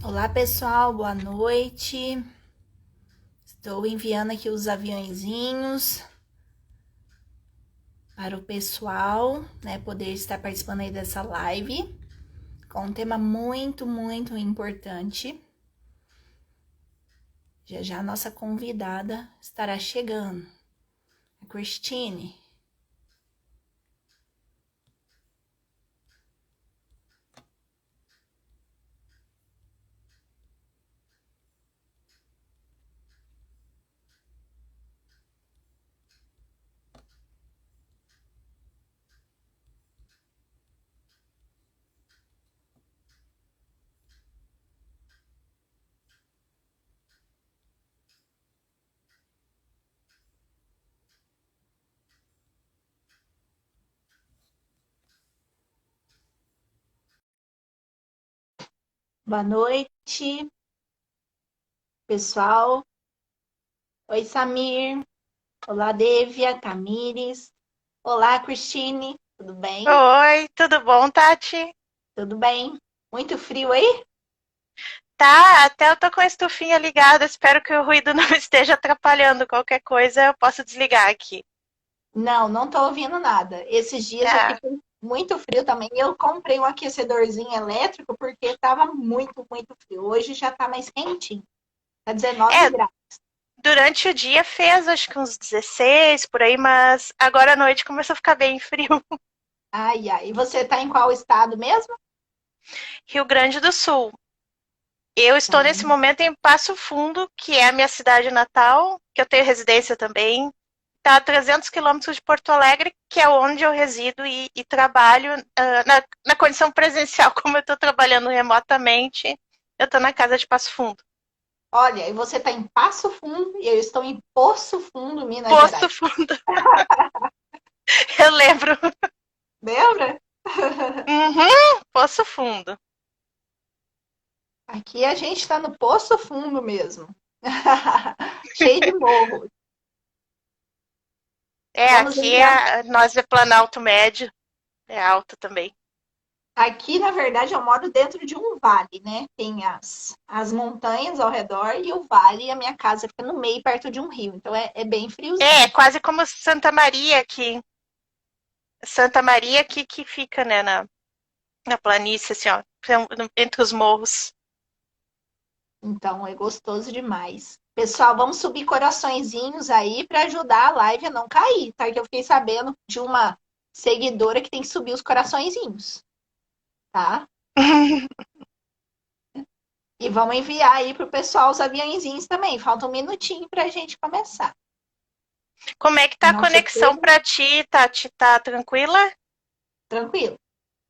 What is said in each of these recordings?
Olá pessoal, boa noite. Estou enviando aqui os aviãozinhos para o pessoal, né, poder estar participando aí dessa live com um tema muito importante. Já já a nossa convidada estará chegando, a Cristine. Boa noite, pessoal. Oi, Samir. Olá, Devia, Tamires. Olá, Cristine. Tudo bem? Oi, tudo bom, Tati? Tudo bem? Muito frio aí? Tá, até eu tô com a estufinha ligada, espero que o ruído não esteja atrapalhando qualquer coisa, eu posso desligar aqui. Não tô ouvindo nada. Esses dias aqui Tá. foi muito frio também. Eu comprei um aquecedorzinho elétrico porque estava muito frio. Hoje já tá mais quentinho. Tá 19 É, graus. durante o dia fez acho que uns 16 por aí, mas agora à noite começou a ficar bem frio. Ai, ai. E você tá em qual estado mesmo? Rio Grande do Sul. Eu estou nesse Ah, momento em Passo Fundo, que é a minha cidade natal, que eu tenho residência também. Está a 300 quilômetros de Porto Alegre, que é onde eu resido e trabalho na condição presencial, como eu estou trabalhando remotamente, eu estou na casa de Passo Fundo. olha, e você tá em Passo Fundo e eu estou em Poço Fundo, Minas Poço Gerais. Fundo, eu lembro. Lembra? Poço Fundo. Aqui a gente tá no Poço Fundo mesmo. Cheio de morro. É, Vamos aqui enviar. nós é Planalto Médio, é alto também. Aqui, na verdade, eu moro dentro de um vale, né? Tem as montanhas ao redor e o vale, e a minha casa fica no meio, perto de um rio. Então é bem É, friozinho. quase como Santa Maria aqui. Santa Maria aqui que fica, né, na planície, assim, ó, entre os morros. Então é gostoso demais. Pessoal, vamos subir coraçõezinhos aí para ajudar a live a não cair, tá? Que eu fiquei sabendo de uma seguidora que tem que subir os coraçõezinhos, tá? E vamos enviar aí pro pessoal os aviãozinhos também. Falta um minutinho pra gente começar. Como é que tá a Nosso conexão tema, pra ti, Tati? Tá tranquila? tranquilo.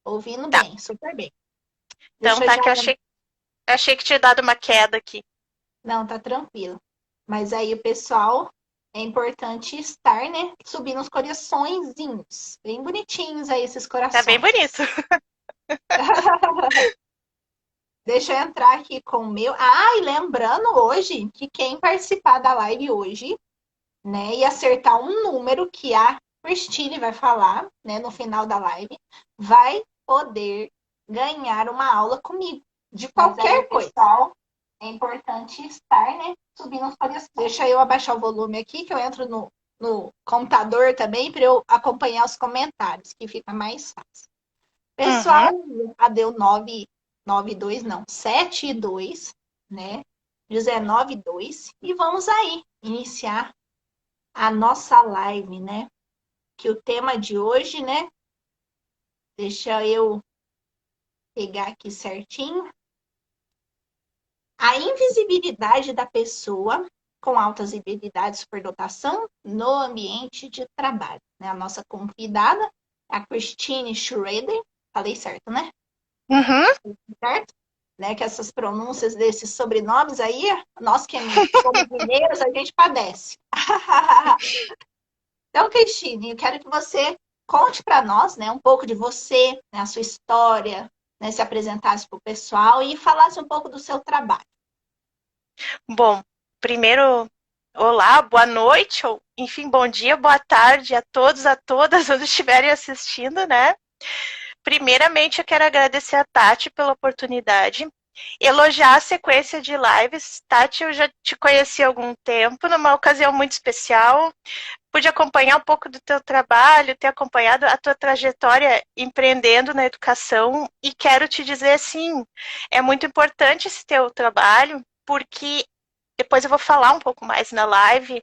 Ouvindo Tá. bem, super bem. Então Deixa eu tá já. que eu achei que tinha dado uma queda aqui. Não, tá tranquilo. Mas aí o pessoal é importante estar, né? Subindo os coraçõezinhos. Bem bonitinhos aí esses Tá bem corações. bonito. Deixa eu entrar aqui com o meu. Ah, e lembrando hoje que quem participar da live hoje, né, e acertar um número que a Christine vai falar, né, no final da live, vai poder ganhar uma aula comigo de Mas aí, qualquer coisa. Pessoal, é importante estar, né, subindo os corações. Deixa eu abaixar o volume aqui, que eu entro no computador também, para eu acompanhar os comentários, que fica mais fácil. Uhum. Pessoal, a deu 9, 2 não, 7 e 2, né? 19 e 2. E vamos aí iniciar a nossa live, né? Que o tema de hoje, né? Deixa eu pegar aqui certinho. A invisibilidade da pessoa com altas habilidades de superdotação no ambiente de trabalho. Né? A nossa convidada, a Christine Schroeder, falei certo, né? Uhum. Certo? Né? Que essas pronúncias desses sobrenomes aí, nós que somos mineiros, a gente padece. Então, Cristine, eu quero que você conte para nós, né, um pouco de você, né, a sua história, né, se apresentasse para o pessoal e falasse um pouco do seu trabalho. Bom, primeiro, olá, boa noite, ou enfim, bom dia, boa tarde a todos, a todas, onde estiverem assistindo, né? Primeiramente, eu quero agradecer a Tati pela oportunidade. elogiar a sequência de lives. Tati, eu já te conheci há algum tempo, numa ocasião muito especial. Pude acompanhar um pouco do teu trabalho, ter acompanhado a tua trajetória empreendendo na educação e quero te dizer assim, é muito importante esse teu trabalho, porque depois eu vou falar um pouco mais na live,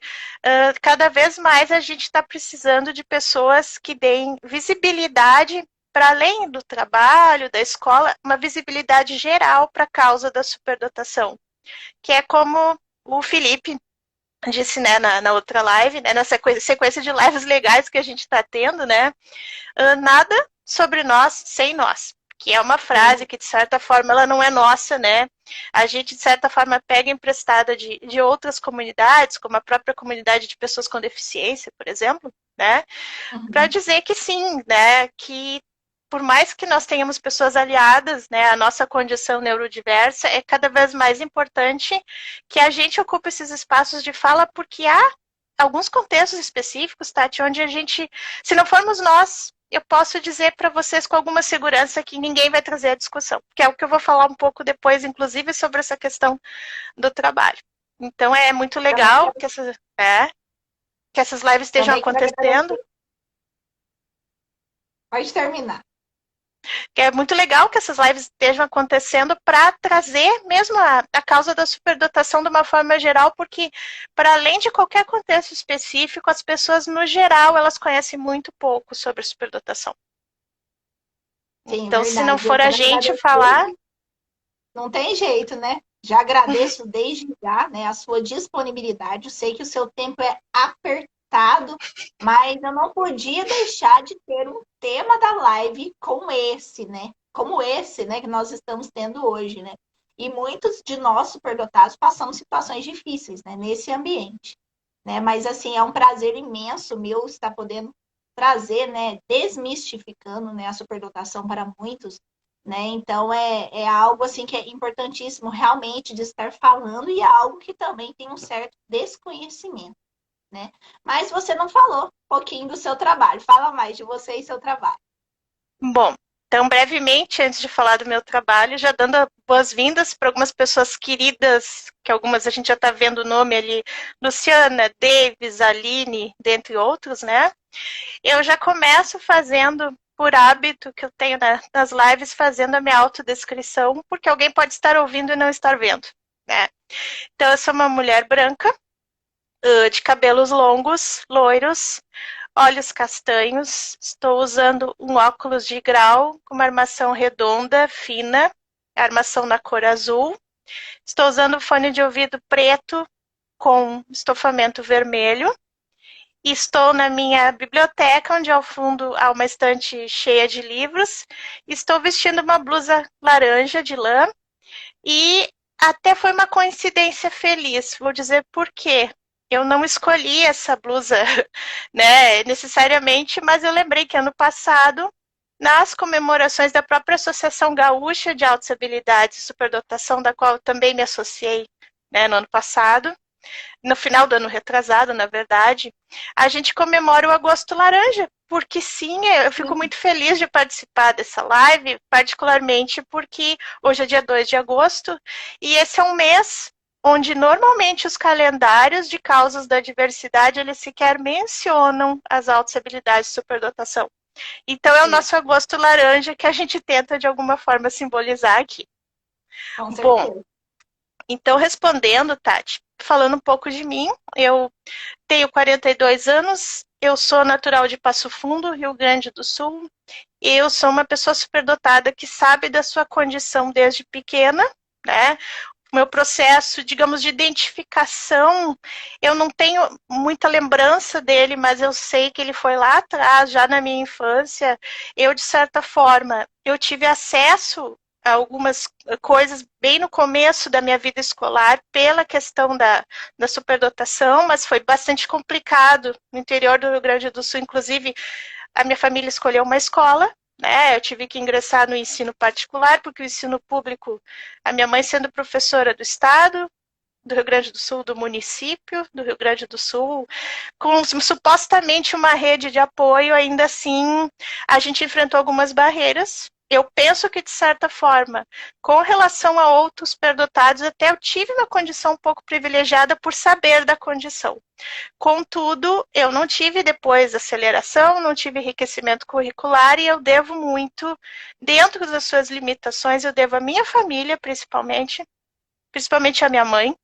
cada vez mais a gente está precisando de pessoas que deem visibilidade para além do trabalho, da escola, uma visibilidade geral para a causa da superdotação, que é como o Felipe disse, né, na outra live, né, na sequência de lives legais que a gente está tendo, né, nada sobre nós sem nós, que é uma frase que, de certa forma, ela não é nossa, né, a gente, de certa forma, pega emprestada de outras comunidades, como a própria comunidade de pessoas com deficiência, por exemplo, né, para dizer que sim, né, que por mais que nós tenhamos pessoas aliadas, né, à nossa condição neurodiversa, é cada vez mais importante que a gente ocupe esses espaços de fala, porque há alguns contextos específicos, Tati, onde a gente, se não formos nós, eu posso dizer para vocês com alguma segurança que ninguém vai trazer a discussão, que é o que eu vou falar um pouco depois, inclusive, sobre essa questão do trabalho. Então, é muito legal que essas lives estejam acontecendo. Pode terminar. Que é muito legal que essas lives estejam acontecendo para trazer mesmo a causa da superdotação de uma forma geral, porque para além de qualquer contexto específico, as pessoas no geral elas conhecem muito pouco sobre a superdotação. Sim, então, verdade. Se não for a gente falar, não tem jeito, né? Já agradeço desde já, né, a sua disponibilidade. Eu sei que o seu tempo é apertado, mas eu não podia deixar de ter um tema da live como esse, né? Como esse, né, que nós estamos tendo hoje, né? E muitos de nós superdotados passamos situações difíceis, né, nesse ambiente, né? Mas assim, é um prazer imenso meu estar podendo trazer, né, desmistificando, né, a superdotação para muitos, né? Então é algo assim que é importantíssimo realmente de estar falando e é algo que também tem um certo desconhecimento, né? Mas você não falou um pouquinho do seu trabalho. Fala mais de você e seu trabalho. bom, então brevemente, antes de falar do meu trabalho, já dando boas-vindas para algumas pessoas queridas, que algumas a gente já está vendo o nome ali, Luciana, Davis, Aline, dentre outros, né? Eu já começo fazendo, por hábito que eu tenho nas lives, fazendo a minha autodescrição, porque alguém pode estar ouvindo e não estar vendo, né? Então, eu sou uma mulher branca, de cabelos longos, loiros, olhos castanhos, estou usando um óculos de grau com uma armação redonda, fina, armação na cor azul. Estou usando fone de ouvido preto com estofamento vermelho. Estou na minha biblioteca, onde ao fundo há uma estante cheia de livros. Estou vestindo uma blusa laranja de lã e até foi uma coincidência feliz. Vou dizer por quê. Eu não escolhi essa blusa, né, necessariamente, mas eu lembrei que ano passado, nas comemorações da própria Associação Gaúcha de Altas Habilidades e Superdotação, da qual eu também me associei, né, no ano passado, no final do ano retrasado, na verdade, a gente comemora o Agosto Laranja, porque sim, eu fico muito feliz de participar dessa live, particularmente porque hoje é dia 2 de agosto, e esse é um mês onde normalmente os calendários de causas da diversidade, eles sequer mencionam as altas habilidades de superdotação. Então é o nosso Agosto Laranja que a gente tenta de alguma forma simbolizar aqui. Com certeza. Bom, então respondendo, Tati, falando um pouco de mim, eu tenho 42 anos, eu sou natural de Passo Fundo, Rio Grande do Sul, e eu sou uma pessoa superdotada que sabe da sua condição desde pequena, né? O meu processo, digamos, de identificação, eu não tenho muita lembrança dele, mas eu sei que ele foi lá atrás, já na minha infância. Eu, de certa forma, eu tive acesso a algumas coisas bem no começo da minha vida escolar pela questão da superdotação, mas foi bastante complicado no interior do Rio Grande do Sul. Inclusive, a minha família escolheu uma escola, né? Eu tive que ingressar no ensino particular, porque o ensino público, a minha mãe sendo professora do estado, do Rio Grande do Sul, do município do Rio Grande do Sul, com supostamente uma rede de apoio, ainda assim, a gente enfrentou algumas barreiras, eu penso que, de certa forma, com relação a outros superdotados, até eu tive uma condição um pouco privilegiada por saber da condição. Contudo, eu não tive depois aceleração, não tive enriquecimento curricular e eu devo muito, dentro das suas limitações, eu devo à minha família, principalmente à minha mãe,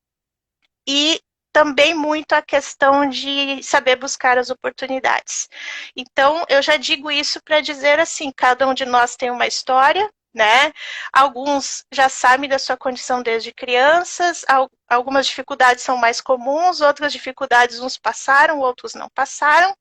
e também muito a questão de saber buscar as oportunidades. Então, eu já digo isso para dizer assim, cada um de nós tem uma história, né? Alguns já sabem da sua condição desde crianças, algumas dificuldades são mais comuns, outras dificuldades uns passaram, outros não passaram,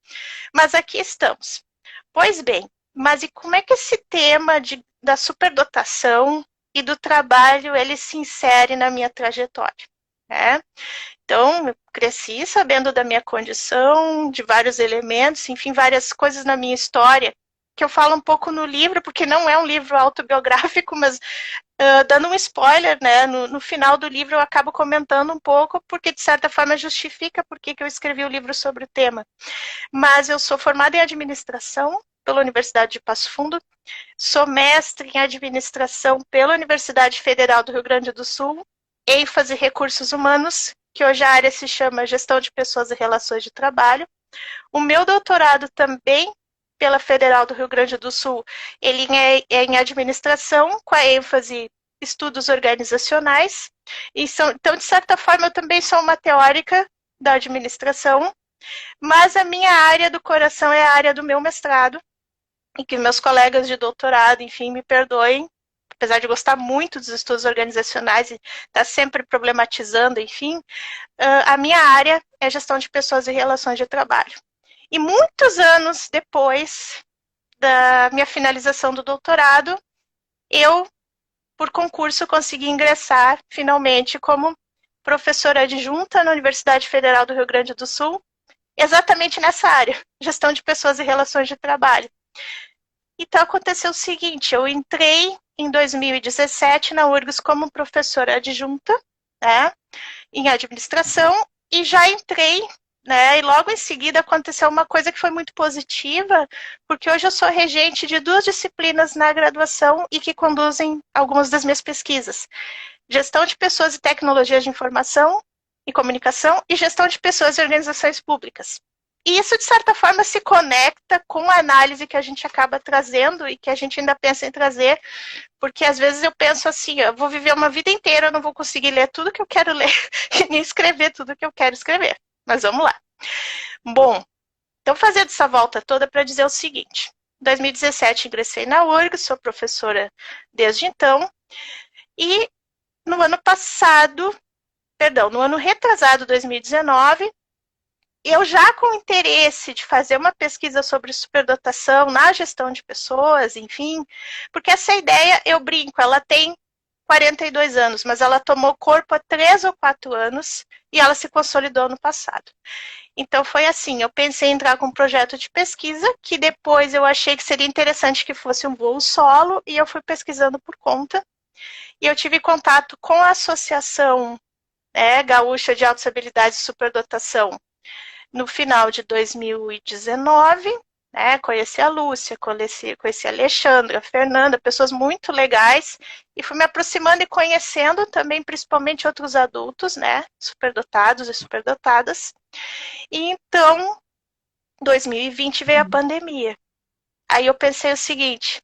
mas aqui estamos. Pois bem, mas e como é que esse tema da superdotação e do trabalho, ele se insere na minha trajetória, né? Então, eu cresci sabendo da minha condição, de vários elementos, enfim, várias coisas na minha história, que eu falo um pouco no livro, porque não é um livro autobiográfico, mas dando um spoiler, né, no final do livro eu acabo comentando um pouco, porque de certa forma justifica por que eu escrevi o livro sobre o tema. Mas eu sou formada em administração pela Universidade de Passo Fundo, sou mestre em administração pela Universidade Federal do Rio Grande do Sul, ênfase em recursos humanos, que hoje a área se chama Gestão de Pessoas e Relações de Trabalho. O meu doutorado também pela Federal do Rio Grande do Sul, ele é em administração, com a ênfase estudos organizacionais. Então, de certa forma, eu também sou uma teórica da administração, mas a minha área do coração é a área do meu mestrado, e que meus colegas de doutorado, enfim, me perdoem, apesar de gostar muito dos estudos organizacionais e estar sempre problematizando, enfim, a minha área é gestão de pessoas e relações de trabalho. E muitos anos depois da minha finalização do doutorado, eu, por concurso, consegui ingressar, finalmente, como professora adjunta na Universidade Federal do Rio Grande do Sul, exatamente nessa área, gestão de pessoas e relações de trabalho. Então, aconteceu o seguinte, eu entrei em 2017 na URGS como professora adjunta, né, em administração, e já entrei, né, e logo em seguida aconteceu uma coisa que foi muito positiva, porque hoje eu sou regente de 2 disciplinas na graduação e que conduzem algumas das minhas pesquisas. Gestão de pessoas e tecnologias de informação e comunicação e gestão de pessoas e organizações públicas. E isso, de certa forma, se conecta com a análise que a gente acaba trazendo e que a gente ainda pensa em trazer, porque às vezes eu penso assim, eu vou viver uma vida inteira, eu não vou conseguir ler tudo que eu quero ler e nem escrever tudo que eu quero escrever. Mas vamos lá. Bom, então fazendo essa volta toda para dizer o seguinte, em 2017 ingressei na URGS, sou professora desde então, e no ano retrasado, 2019, eu já com interesse de fazer uma pesquisa sobre superdotação na gestão de pessoas, enfim, porque essa ideia, eu brinco, ela tem 42 anos, mas ela tomou corpo há 3 ou 4 anos e ela se consolidou no passado. Então foi assim, eu pensei em entrar com um projeto de pesquisa, que depois eu achei que seria interessante que fosse um voo solo, e eu fui pesquisando por conta, e eu tive contato com a Associação, né, Gaúcha de Autossabilidade e Superdotação, no final de 2019, né, conheci a Lúcia, conheci a Alexandra, a Fernanda, pessoas muito legais, e fui me aproximando e conhecendo também, principalmente outros adultos, né, superdotados e superdotadas. E então, 2020 veio a pandemia. Aí eu pensei o seguinte,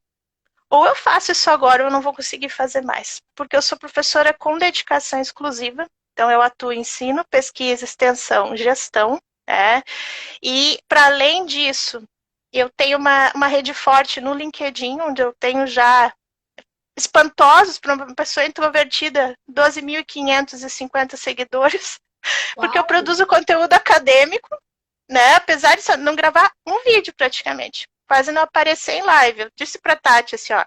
ou eu faço isso agora ou eu não vou conseguir fazer mais, porque eu sou professora com dedicação exclusiva, então eu atuo em ensino, pesquisa, extensão, gestão, né? E, para além disso, eu tenho uma rede forte no LinkedIn, onde eu tenho já espantosos para uma pessoa introvertida, 12.550 seguidores, porque eu produzo conteúdo acadêmico, né? Apesar de não gravar um vídeo praticamente, quase não aparecer em live. Eu disse para a Tati assim, ó,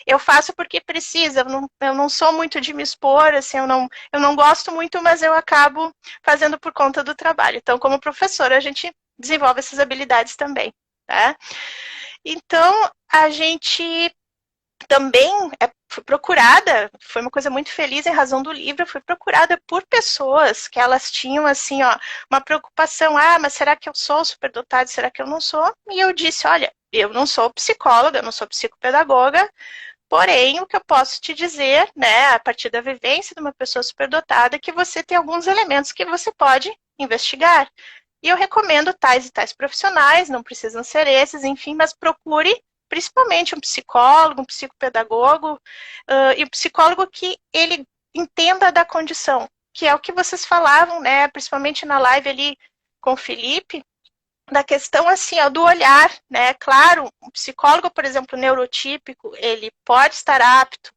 eu faço porque precisa, eu não sou muito de me expor, assim, eu não gosto muito, mas eu acabo fazendo por conta do trabalho. Então, como professora, a gente desenvolve essas habilidades também, tá? Então, a gente também fui procurada, foi uma coisa muito feliz em razão do livro, fui procurada por pessoas que elas tinham, assim, ó, uma preocupação, mas será que eu sou superdotada, será que eu não sou? E eu disse, olha, eu não sou psicóloga, eu não sou psicopedagoga, Porém, o que eu posso te dizer, né, a partir da vivência de uma pessoa superdotada, é que você tem alguns elementos que você pode investigar. E eu recomendo tais e tais profissionais, não precisam ser esses, enfim, mas procure principalmente um psicólogo, um psicopedagogo, e um psicólogo que ele entenda da condição, que é o que vocês falavam, né, principalmente na live ali com o Felipe, da questão assim, ó, do olhar, né? Claro, um psicólogo, por exemplo, neurotípico, ele pode estar apto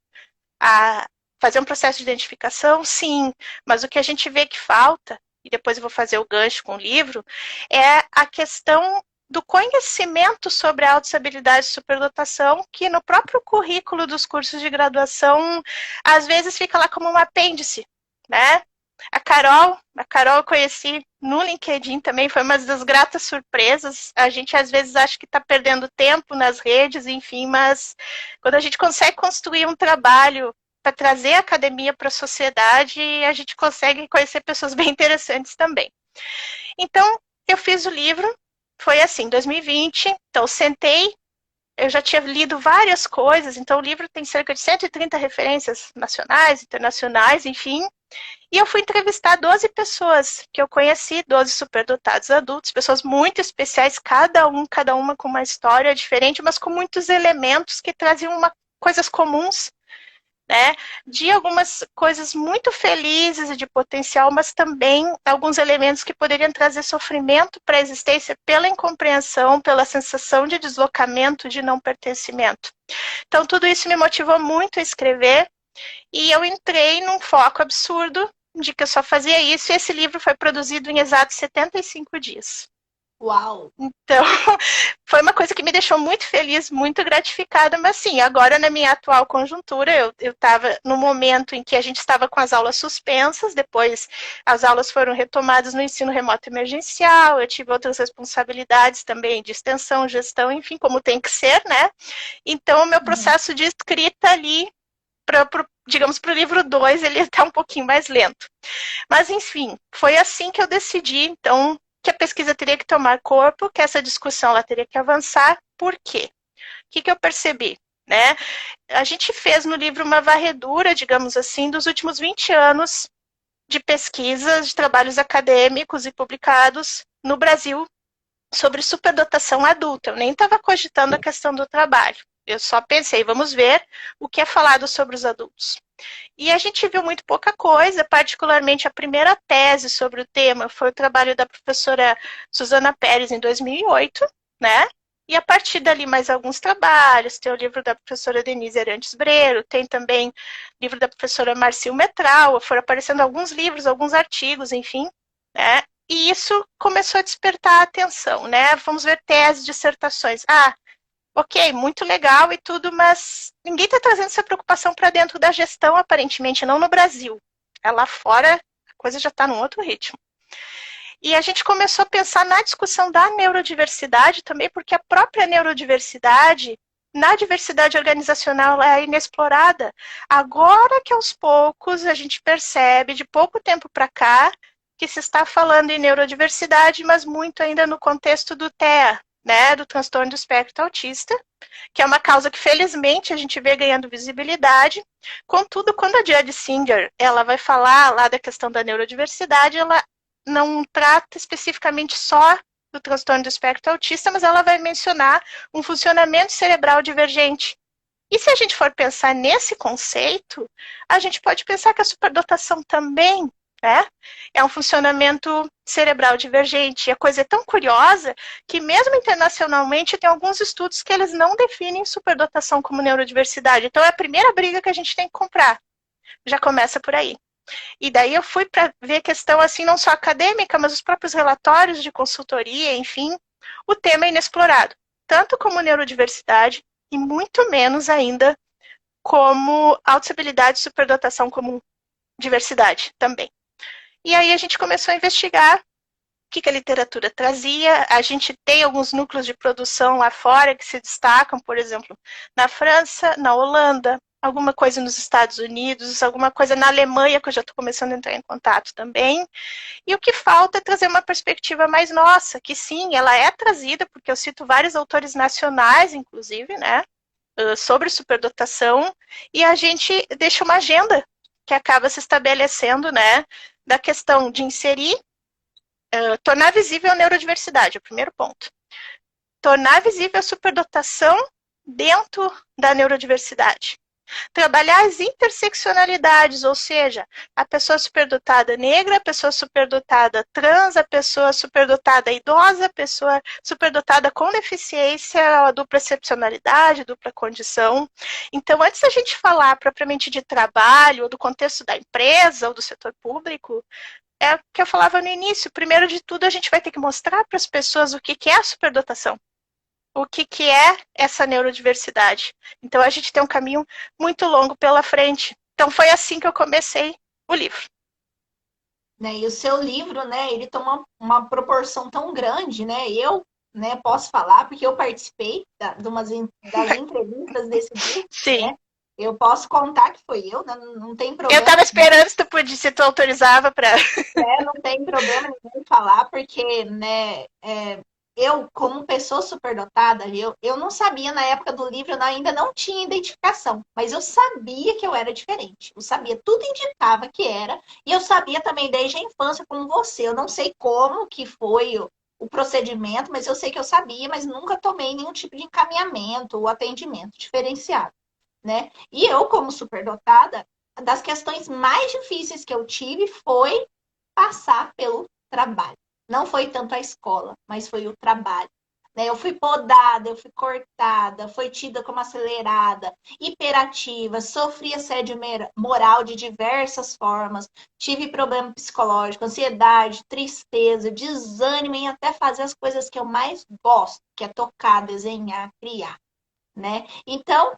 a fazer um processo de identificação, sim, mas o que a gente vê que falta, e depois eu vou fazer o gancho com o livro, é a questão do conhecimento sobre a autoestabilidade e superdotação, que no próprio currículo dos cursos de graduação, às vezes fica lá como um apêndice, né? A Carol eu conheci no LinkedIn também, foi uma das gratas surpresas. A gente às vezes acha que está perdendo tempo nas redes, enfim, mas quando a gente consegue construir um trabalho para trazer a academia para a sociedade, a gente consegue conhecer pessoas bem interessantes também. Então, eu fiz o livro, foi assim, 2020, então sentei, eu já tinha lido várias coisas, então o livro tem cerca de 130 referências nacionais, internacionais, enfim, e eu fui entrevistar 12 pessoas que eu conheci, 12 superdotados adultos, pessoas muito especiais, cada uma com uma história diferente, mas com muitos elementos que traziam coisas comuns, né? De algumas coisas muito felizes e de potencial, mas também alguns elementos que poderiam trazer sofrimento para a existência pela incompreensão, pela sensação de deslocamento, de não pertencimento. Então, tudo isso me motivou muito a escrever, e eu entrei num foco absurdo de que eu só fazia isso, e esse livro foi produzido em exatos 75 dias. Uau! Então, foi uma coisa que me deixou muito feliz, muito gratificada, mas sim, agora na minha atual conjuntura, eu estava no momento em que a gente estava com as aulas suspensas, depois as aulas foram retomadas no ensino remoto emergencial, eu tive outras responsabilidades também de extensão, gestão, enfim, como tem que ser, né? Então, o meu processo de escrita ali, digamos, para o livro 2, ele está um pouquinho mais lento. Mas, enfim, foi assim que eu decidi, então, que a pesquisa teria que tomar corpo, que essa discussão ela teria que avançar. Por quê? O que eu percebi? Né? A gente fez no livro uma varredura, digamos assim, dos últimos 20 anos de pesquisas, de trabalhos acadêmicos e publicados no Brasil sobre superdotação adulta. Eu nem estava cogitando a questão do trabalho. Eu só pensei, vamos ver o que é falado sobre os adultos. E a gente viu muito pouca coisa, particularmente a primeira tese sobre o tema foi o trabalho da professora Suzana Pérez em 2008, né? E a partir dali mais alguns trabalhos, tem o livro da professora Denise Arantes Breiro, tem também o livro da professora Marcil Metral, foram aparecendo alguns livros, alguns artigos, enfim, né? E isso começou a despertar a atenção, né? Vamos ver teses, dissertações. Ok, muito legal e tudo, mas ninguém está trazendo essa preocupação para dentro da gestão, aparentemente, não no Brasil. Lá fora, a coisa já está num outro ritmo. E a gente começou a pensar na discussão da neurodiversidade também, porque a própria neurodiversidade, na diversidade organizacional, é inexplorada. Agora que aos poucos a gente percebe, de pouco tempo para cá, que se está falando em neurodiversidade, mas muito ainda no contexto do TEA, né, do transtorno do espectro autista, que é uma causa que felizmente a gente vê ganhando visibilidade. Contudo, quando a Judith Singer ela vai falar lá da questão da neurodiversidade, ela não trata especificamente só do transtorno do espectro autista, mas ela vai mencionar um funcionamento cerebral divergente. E se a gente for pensar nesse conceito, a gente pode pensar que a superdotação também, né, é um funcionamento cerebral divergente. E a coisa é tão curiosa que mesmo internacionalmente tem alguns estudos que eles não definem superdotação como neurodiversidade. Então é a primeira briga que a gente tem que comprar. Já começa por aí. E daí eu fui para ver a questão assim, não só acadêmica, mas os próprios relatórios de consultoria, enfim, o tema é inexplorado, tanto como neurodiversidade e muito menos ainda como autoestabilidade e superdotação como diversidade também. E aí a gente começou a investigar o que a literatura trazia. A gente tem alguns núcleos de produção lá fora que se destacam, por exemplo, na França, na Holanda, alguma coisa nos Estados Unidos, alguma coisa na Alemanha, que eu já estou começando a entrar em contato também. E o que falta é trazer uma perspectiva mais nossa, que sim, ela é trazida, porque eu cito vários autores nacionais, inclusive, né? sobre superdotação e a gente deixa uma agenda que acaba se estabelecendo, né, da questão de inserir, tornar visível a neurodiversidade, é o primeiro ponto. Tornar visível a superdotação dentro da neurodiversidade. Trabalhar as interseccionalidades, ou seja, a pessoa superdotada negra, a pessoa superdotada trans, a pessoa superdotada idosa, a pessoa superdotada com deficiência, a dupla excepcionalidade, dupla condição. Então, antes da gente falar propriamente de trabalho, ou do contexto da empresa, ou do setor público, é o que eu falava no início. Primeiro de tudo, a gente vai ter que mostrar para as pessoas o que é a superdotação. O que é essa neurodiversidade. Então, a gente tem um caminho muito longo pela frente. Então, foi assim que eu comecei o livro. Né, e o seu livro, né, ele toma uma proporção tão grande, né, eu, né, posso falar, porque eu participei das entrevistas desse livro, Sim. Né, eu posso contar que foi eu, né, não tem problema. Eu estava esperando se tu autorizava para... Não tem problema nenhum falar, porque, né, eu, como pessoa superdotada, eu não sabia, na época do livro, eu ainda não tinha identificação, mas eu sabia que eu era diferente. Eu sabia, tudo indicava que era, e eu sabia também desde a infância, como você. Eu não sei como que foi o procedimento, mas eu sei que eu sabia, mas nunca tomei nenhum tipo de encaminhamento ou atendimento diferenciado, né? E eu, como superdotada, das questões mais difíceis que eu tive foi passar pelo trabalho. Não foi tanto a escola, mas foi o trabalho. Né? Eu fui podada, eu fui cortada, fui tida como acelerada, hiperativa, sofri assédio moral de diversas formas, tive problema psicológico, ansiedade, tristeza, desânimo em até fazer as coisas que eu mais gosto, que é tocar, desenhar, criar. Né? Então,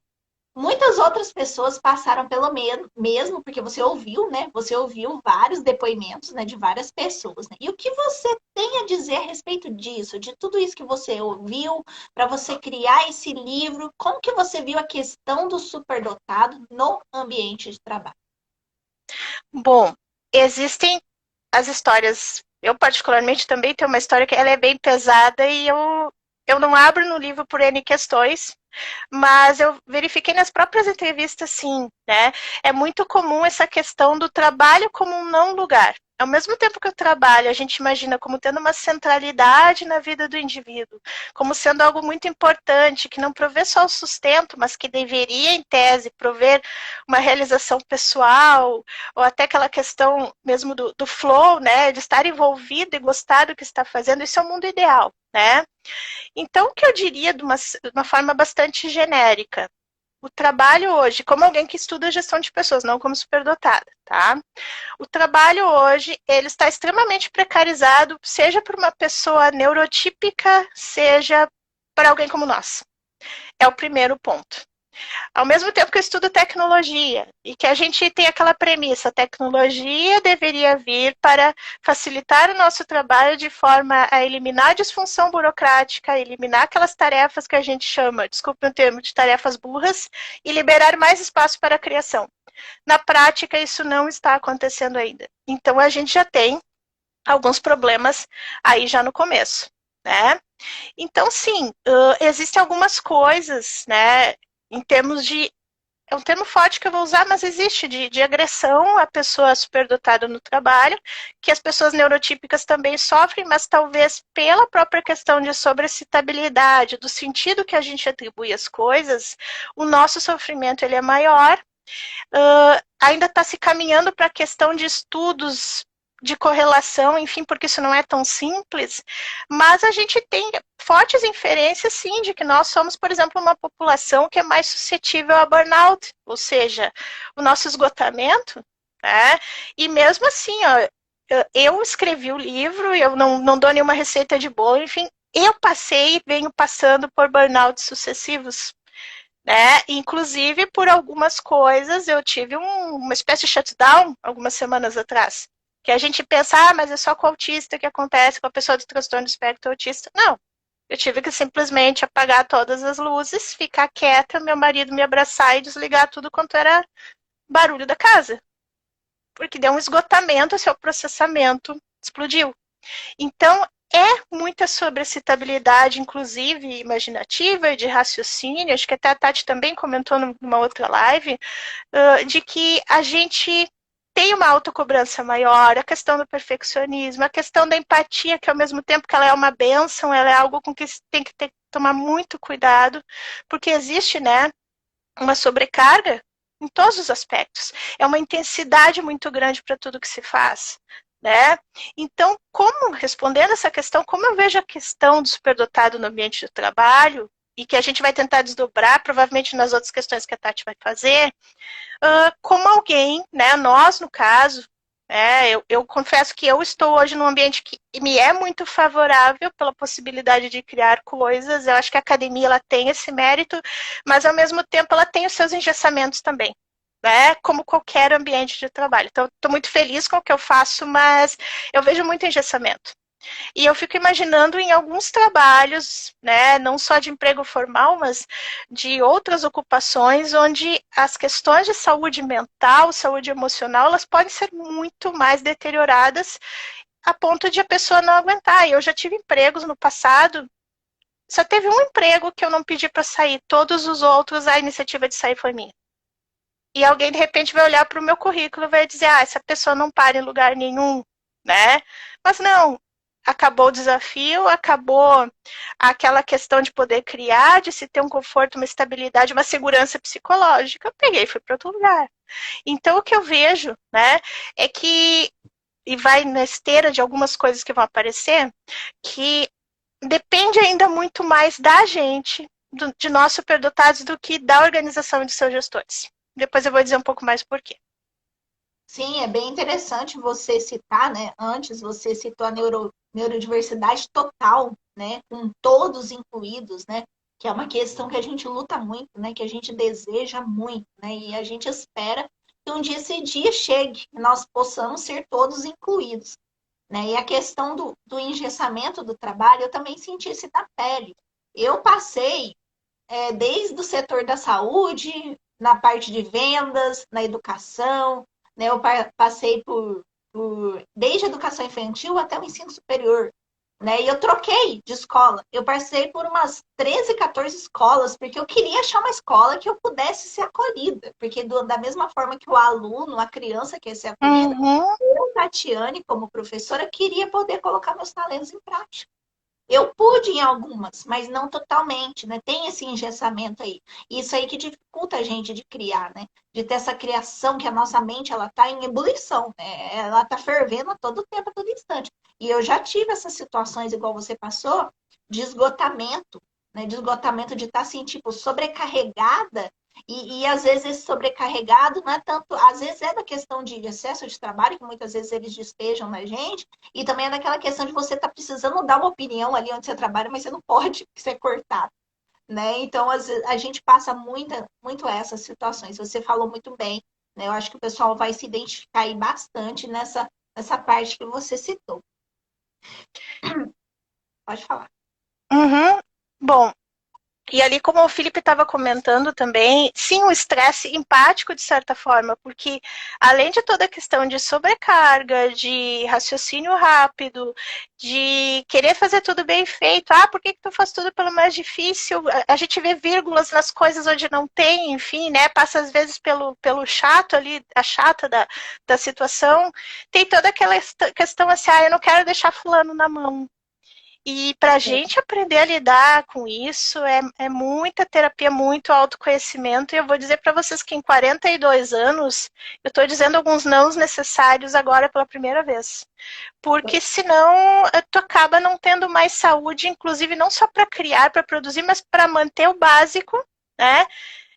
muitas outras pessoas passaram pelo mesmo, porque você ouviu, né? Você ouviu vários depoimentos, né, de várias pessoas. Né? E o que você tem a dizer a respeito disso, de tudo isso que você ouviu, para você criar esse livro? Como que você viu a questão do superdotado no ambiente de trabalho? Bom, existem as histórias. Eu, particularmente, também tenho uma história que ela é bem pesada e eu não abro no livro por N questões, mas eu verifiquei nas próprias entrevistas, sim, né? É muito comum essa questão do trabalho como um não lugar. Ao mesmo tempo que o trabalho, a gente imagina como tendo uma centralidade na vida do indivíduo, como sendo algo muito importante, que não provê só o sustento, mas que deveria, em tese, prover uma realização pessoal, ou até aquela questão mesmo do flow, né? De estar envolvido e gostar do que está fazendo, isso é o mundo ideal, né? Então, o que eu diria de uma forma bastante genérica? O trabalho hoje, como alguém que estuda gestão de pessoas, não como superdotada, tá? O trabalho hoje, ele está extremamente precarizado, seja por uma pessoa neurotípica, seja para alguém como nós. É o primeiro ponto. Ao mesmo tempo que eu estudo tecnologia e que a gente tem aquela premissa, a tecnologia deveria vir para facilitar o nosso trabalho de forma a eliminar a disfunção burocrática, eliminar aquelas tarefas que a gente chama, desculpe o termo, de tarefas burras e liberar mais espaço para a criação. Na prática, isso não está acontecendo ainda. Então, a gente já tem alguns problemas aí já no começo, né? Então, sim, existem algumas coisas, né, em termos de, é um termo forte que eu vou usar, mas existe, de agressão à pessoa superdotada no trabalho, que as pessoas neurotípicas também sofrem, mas talvez pela própria questão de sobrecitabilidade, do sentido que a gente atribui às coisas, o nosso sofrimento ele é maior. Ainda está se caminhando para a questão de estudos de correlação, enfim, porque isso não é tão simples, mas a gente tem fortes inferências, sim, de que nós somos, por exemplo, uma população que é mais suscetível a burnout, ou seja, o nosso esgotamento, né? E mesmo assim, ó, eu escrevi o livro, eu não dou nenhuma receita de bolo, enfim, eu passei e venho passando por burnouts sucessivos, né? Inclusive, por algumas coisas, eu tive uma espécie de shutdown algumas semanas atrás. Que a gente pensa, mas é só com o autista que acontece, com a pessoa do transtorno do espectro autista. Não. Eu tive que simplesmente apagar todas as luzes, ficar quieta, meu marido me abraçar e desligar tudo quanto era barulho da casa. Porque deu um esgotamento, seu processamento explodiu. Então, muita sobre a citabilidade, inclusive imaginativa e de raciocínio, acho que até a Tati também comentou numa outra live, de que a gente tem uma autocobrança maior, a questão do perfeccionismo, a questão da empatia, que ao mesmo tempo que ela é uma bênção, ela é algo com que tem que tomar muito cuidado, porque existe, né, uma sobrecarga em todos os aspectos. É uma intensidade muito grande para tudo que se faz. Né? Então, respondendo essa questão, como eu vejo a questão do superdotado no ambiente de trabalho, e que a gente vai tentar desdobrar, provavelmente nas outras questões que a Tati vai fazer, como alguém, né, nós no caso, eu confesso que eu estou hoje num ambiente que me é muito favorável pela possibilidade de criar coisas, eu acho que a academia ela tem esse mérito, mas ao mesmo tempo ela tem os seus engessamentos também. Como qualquer ambiente de trabalho. Então, estou muito feliz com o que eu faço, mas eu vejo muito engessamento. E eu fico imaginando em alguns trabalhos, né, não só de emprego formal, mas de outras ocupações, onde as questões de saúde mental, saúde emocional, elas podem ser muito mais deterioradas a ponto de a pessoa não aguentar. Eu já tive empregos no passado, só teve um emprego que eu não pedi para sair, todos os outros a iniciativa de sair foi minha. E alguém, de repente, vai olhar para o meu currículo e vai dizer, essa pessoa não para em lugar nenhum, né? Mas não, acabou o desafio, acabou aquela questão de poder criar, de se ter um conforto, uma estabilidade, uma segurança psicológica. Eu peguei e fui para outro lugar. Então, o que eu vejo, né, é que, e vai na esteira de algumas coisas que vão aparecer, que depende ainda muito mais da gente, de nós superdotados, do que da organização e de seus gestores. Depois eu vou dizer um pouco mais por quê. Sim, é bem interessante você citar, né? Antes você citou a neurodiversidade total, né? Com todos incluídos, né? Que é uma questão que a gente luta muito, né? Que a gente deseja muito, né? E a gente espera que um dia esse dia chegue e nós possamos ser todos incluídos, né? E a questão do engessamento do trabalho, eu também senti isso na pele. Eu passei desde o setor da saúde, na parte de vendas, na educação, né? Eu passei desde a educação infantil até o ensino superior, né? E eu troquei de escola. Eu passei por umas 13, 14 escolas, porque eu queria achar uma escola que eu pudesse ser acolhida. Porque da mesma forma que o aluno, a criança quer ser acolhida, eu, Tatiane, como professora, queria poder colocar meus talentos em prática. Eu pude em algumas, mas não totalmente, né? Tem esse engessamento aí. Isso aí que dificulta a gente de criar, né? De ter essa criação que a nossa mente, ela tá em ebulição, né? Ela tá fervendo a todo tempo, a todo instante. E eu já tive essas situações, igual você passou, de esgotamento, né? De esgotamento de estar, assim, tipo, sobrecarregada. E às vezes esse sobrecarregado não é tanto, às vezes é da questão de excesso de trabalho, que muitas vezes eles despejam na gente, e também é daquela questão de você estar precisando dar uma opinião ali onde você trabalha, mas você não pode ser cortado, né? Então, a gente passa muito essas situações. Você falou muito bem, né? Eu acho que o pessoal vai se identificar aí bastante nessa parte que você citou. Pode falar. Uhum. Bom, e ali, como o Felipe estava comentando também, sim, o estresse empático, de certa forma, porque além de toda a questão de sobrecarga, de raciocínio rápido, de querer fazer tudo bem feito, por que tu faz tudo pelo mais difícil? A gente vê vírgulas nas coisas onde não tem, enfim, né? Passa às vezes pelo chato ali, a chata da situação. Tem toda aquela questão assim, eu não quero deixar fulano na mão. E para a gente aprender a lidar com isso é muita terapia, muito autoconhecimento. E eu vou dizer para vocês que em 42 anos eu estou dizendo alguns nãos necessários agora pela primeira vez. Porque senão tu acaba não tendo mais saúde, inclusive não só para criar, para produzir, mas para manter o básico, né?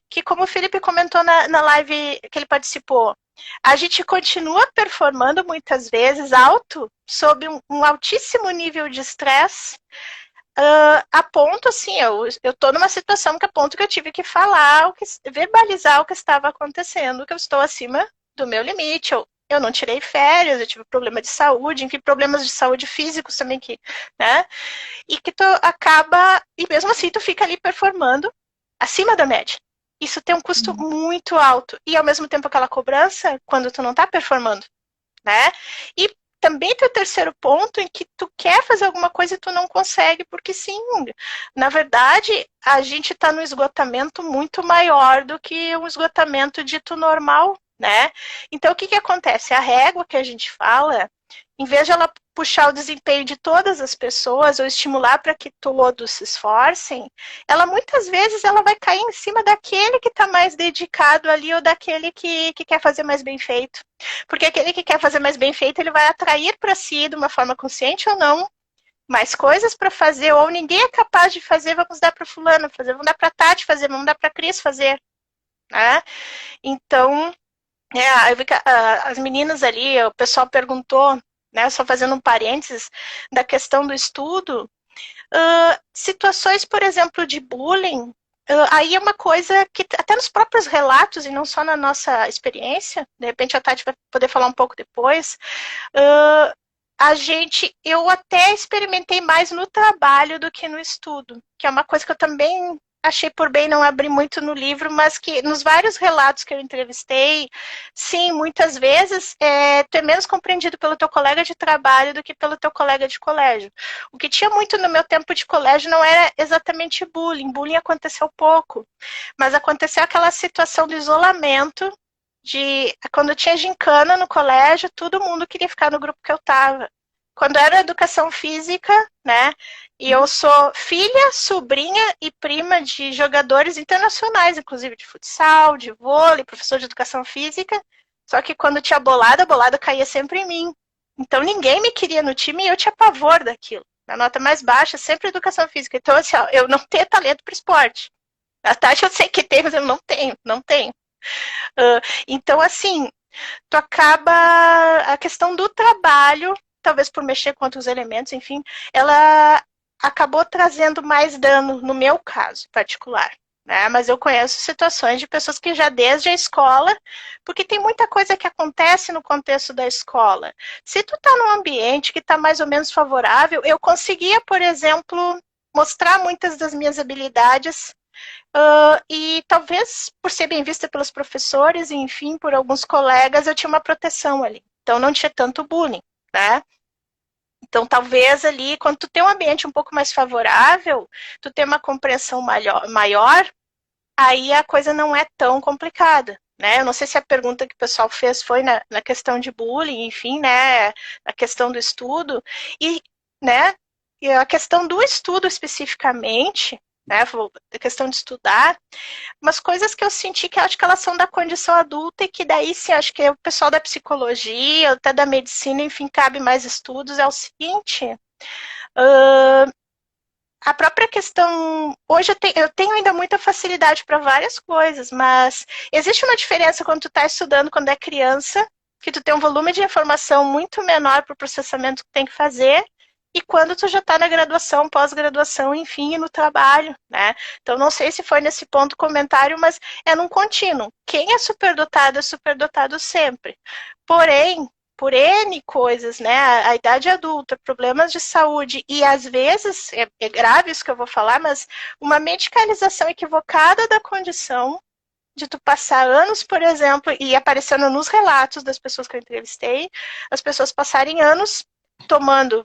Que como o Felipe comentou na live que ele participou, a gente continua performando muitas vezes alto, sob um altíssimo nível de estresse, a ponto, assim, eu estou numa situação que a ponto que eu tive que falar, verbalizar o que estava acontecendo, que eu estou acima do meu limite, eu não tirei férias, eu tive problema de saúde, enfim, problemas de saúde físicos também, né? E que tu acaba, e mesmo assim tu fica ali performando acima da média. Isso tem um custo muito alto. E, ao mesmo tempo, aquela cobrança quando tu não tá performando, né? E também tem o terceiro ponto em que tu quer fazer alguma coisa e tu não consegue, porque sim, na verdade, a gente está no esgotamento muito maior do que um esgotamento dito normal, né? Então, o que acontece? A régua que a gente fala, em vez de ela puxar o desempenho de todas as pessoas ou estimular para que todos se esforcem, ela muitas vezes ela vai cair em cima daquele que está mais dedicado ali ou daquele que quer fazer mais bem feito. Porque aquele que quer fazer mais bem feito, ele vai atrair para si, de uma forma consciente ou não, mais coisas para fazer, ou ninguém é capaz de fazer, vamos dar para fulano fazer, vamos dar para Tati fazer, vamos dar para Cris fazer, né? Então, eu vi que as meninas ali, o pessoal perguntou, né, só fazendo um parênteses, da questão do estudo, situações, por exemplo, de bullying, aí é uma coisa que até nos próprios relatos, e não só na nossa experiência, de repente a Tati vai poder falar um pouco depois, eu até experimentei mais no trabalho do que no estudo, que é uma coisa que eu também achei por bem não abrir muito no livro, mas que nos vários relatos que eu entrevistei, sim, muitas vezes tu é menos compreendido pelo teu colega de trabalho do que pelo teu colega de colégio. O que tinha muito no meu tempo de colégio não era exatamente bullying. Bullying aconteceu pouco, mas aconteceu aquela situação de isolamento, de quando tinha gincana no colégio, todo mundo queria ficar no grupo que eu estava. Quando era educação física, né? E eu sou filha, sobrinha e prima de jogadores internacionais, inclusive de futsal, de vôlei, professor de educação física. Só que quando tinha bolada, a bolada caía sempre em mim. Então ninguém me queria no time e eu tinha pavor daquilo. Na nota mais baixa, sempre educação física. Então, assim, ó, eu não tenho talento para esporte. A Tati eu sei que tem, mas eu não tenho. Então, assim, tu acaba. A questão do trabalho, talvez por mexer com outros elementos, enfim, ela acabou trazendo mais dano, no meu caso particular. Né? Mas eu conheço situações de pessoas que já desde a escola, porque tem muita coisa que acontece no contexto da escola. Se tu tá num ambiente que está mais ou menos favorável, eu conseguia, por exemplo, mostrar muitas das minhas habilidades e talvez por ser bem vista pelos professores, e, enfim, por alguns colegas, eu tinha uma proteção ali. Então não tinha tanto bullying, né? Então, talvez ali, quando tu tem um ambiente um pouco mais favorável, tu tem uma compreensão maior, aí a coisa não é tão complicada, né? Eu não sei se a pergunta que o pessoal fez foi na questão de bullying, enfim, né? A questão do estudo, né? E a questão do estudo especificamente, né? A questão de estudar, umas coisas que eu senti que eu acho que elas são da condição adulta e que daí sim, acho que o pessoal da psicologia, até da medicina, enfim, cabe mais estudos, é o seguinte, a própria questão, hoje eu tenho ainda muita facilidade para várias coisas, mas existe uma diferença quando tu está estudando quando é criança, que tu tem um volume de informação muito menor para o processamento que tem que fazer, e quando tu já está na graduação, pós-graduação, enfim, no trabalho, né? Então, não sei se foi nesse ponto comentário, mas é num contínuo. Quem é superdotado sempre. Porém, por N coisas, né? A idade adulta, problemas de saúde, e às vezes, é grave isso que eu vou falar, mas uma medicalização equivocada da condição de tu passar anos, por exemplo, e aparecendo nos relatos das pessoas que eu entrevistei, as pessoas passarem anos tomando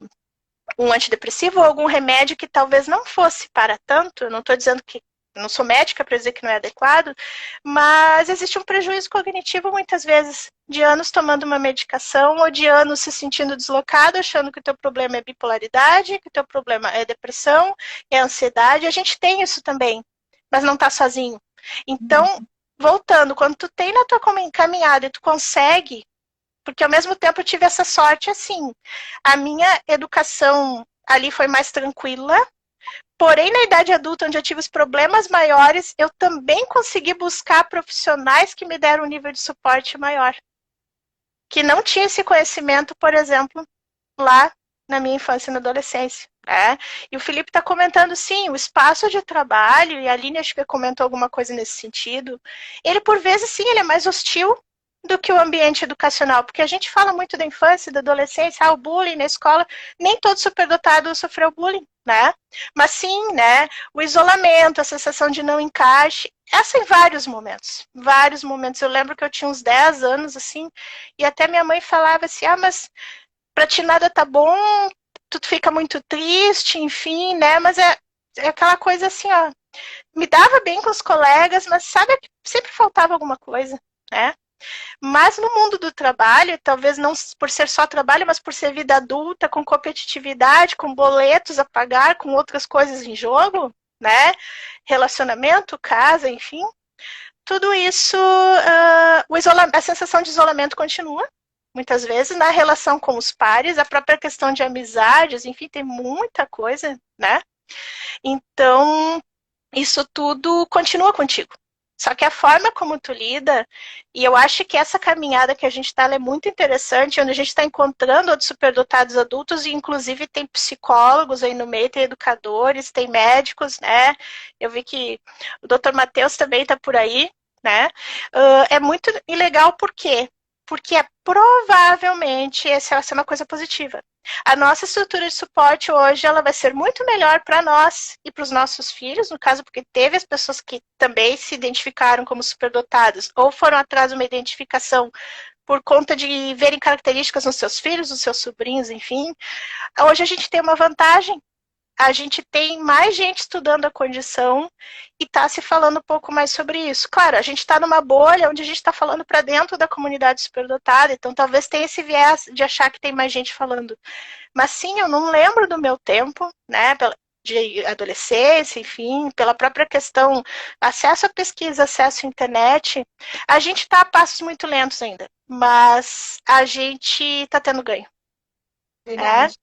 um antidepressivo ou algum remédio que talvez não fosse para tanto, eu não estou dizendo que, não sou médica para dizer que não é adequado, mas existe um prejuízo cognitivo muitas vezes, de anos tomando uma medicação ou de anos se sentindo deslocado, achando que o teu problema é bipolaridade, que o teu problema é depressão, é ansiedade, a gente tem isso também, mas não está sozinho. Então, voltando, quando tu tem na tua caminhada e tu consegue, porque ao mesmo tempo eu tive essa sorte assim, a minha educação ali foi mais tranquila, porém na idade adulta, onde eu tive os problemas maiores, eu também consegui buscar profissionais que me deram um nível de suporte maior, que não tinha esse conhecimento, por exemplo, lá na minha infância e na adolescência. Né? E o Felipe está comentando, sim, o espaço de trabalho, e a Aline acho que comentou alguma coisa nesse sentido, ele por vezes sim, ele é mais hostil do que o ambiente educacional, porque a gente fala muito da infância, da adolescência, o bullying na escola, nem todo superdotado sofreu bullying, né? Mas sim, né, o isolamento, a sensação de não encaixe, essa em vários momentos. Eu lembro que eu tinha uns 10 anos, assim, e até minha mãe falava assim, mas pra ti nada tá bom, tu fica muito triste, enfim, né? Mas é aquela coisa assim, ó, me dava bem com os colegas, mas sabe que sempre faltava alguma coisa, né? Mas no mundo do trabalho, talvez não por ser só trabalho, mas por ser vida adulta, com competitividade, com boletos a pagar, com outras coisas em jogo, né? Relacionamento, casa, enfim. Tudo isso, a sensação de isolamento continua, muitas vezes, na relação com os pares, a própria questão de amizades, enfim, tem muita coisa, né? Então, isso tudo continua contigo. Só que a forma como tu lida, e eu acho que essa caminhada que a gente está é muito interessante, onde a gente está encontrando outros superdotados adultos, e inclusive tem psicólogos aí no meio, tem educadores, tem médicos, né? Eu vi que o Dr. Matheus também está por aí, né? É muito legal, por quê? Porque provavelmente essa vai ser uma coisa positiva. A nossa estrutura de suporte hoje ela vai ser muito melhor para nós e para os nossos filhos, no caso, porque teve as pessoas que também se identificaram como superdotadas ou foram atrás de uma identificação por conta de verem características nos seus filhos, nos seus sobrinhos, enfim. Hoje a gente tem uma vantagem. A gente tem mais gente estudando a condição e está se falando um pouco mais sobre isso. Claro, a gente está numa bolha onde a gente está falando para dentro da comunidade superdotada, então talvez tenha esse viés de achar que tem mais gente falando. Mas sim, eu não lembro do meu tempo, né, de adolescência, enfim, pela própria questão, acesso à pesquisa, acesso à internet, a gente está a passos muito lentos ainda, mas a gente está tendo ganho. Verdade.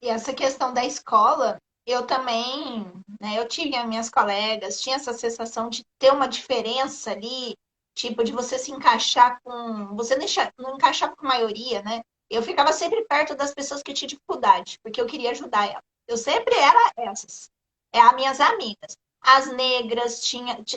E essa questão da escola, eu também, né, eu tive as minhas colegas, tinha essa sensação de ter uma diferença ali, tipo, de você se encaixar com, você não encaixar com a maioria, né? Eu ficava sempre perto das pessoas que tinham dificuldade, porque eu queria ajudar elas. Eu sempre era essas, as minhas amigas. As negras,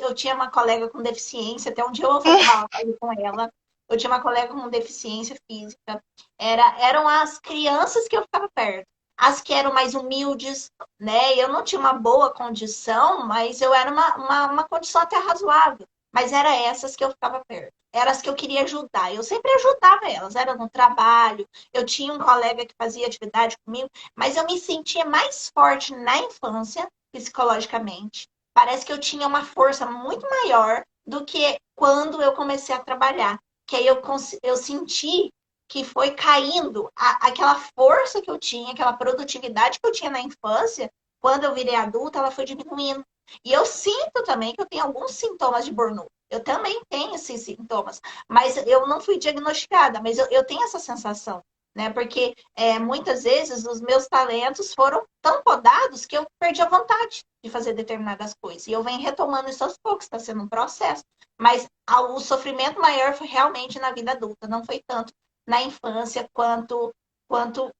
eu tinha uma colega com deficiência, até um dia eu vou fazer uma live com ela. Eu tinha uma colega com deficiência física. Eram as crianças que eu ficava perto. As que eram mais humildes, né? Eu não tinha uma boa condição, mas eu era uma condição até razoável. Mas era essas que eu ficava perto. Eram as que eu queria ajudar. Eu sempre ajudava elas. Era no trabalho. Eu tinha um colega que fazia atividade comigo, mas eu me sentia mais forte na infância, psicologicamente. Parece que eu tinha uma força muito maior do que quando eu comecei a trabalhar. Que aí eu senti que foi caindo aquela força que eu tinha, aquela produtividade que eu tinha na infância, quando eu virei adulta, ela foi diminuindo. E eu sinto também que eu tenho alguns sintomas de burnout. Eu também tenho esses sintomas, mas eu não fui diagnosticada, mas eu tenho essa sensação, né? Porque muitas vezes os meus talentos foram tão podados que eu perdi a vontade de fazer determinadas coisas. E eu venho retomando isso aos poucos, está sendo um processo. Mas o sofrimento maior foi realmente na vida adulta, não foi tanto na infância quanto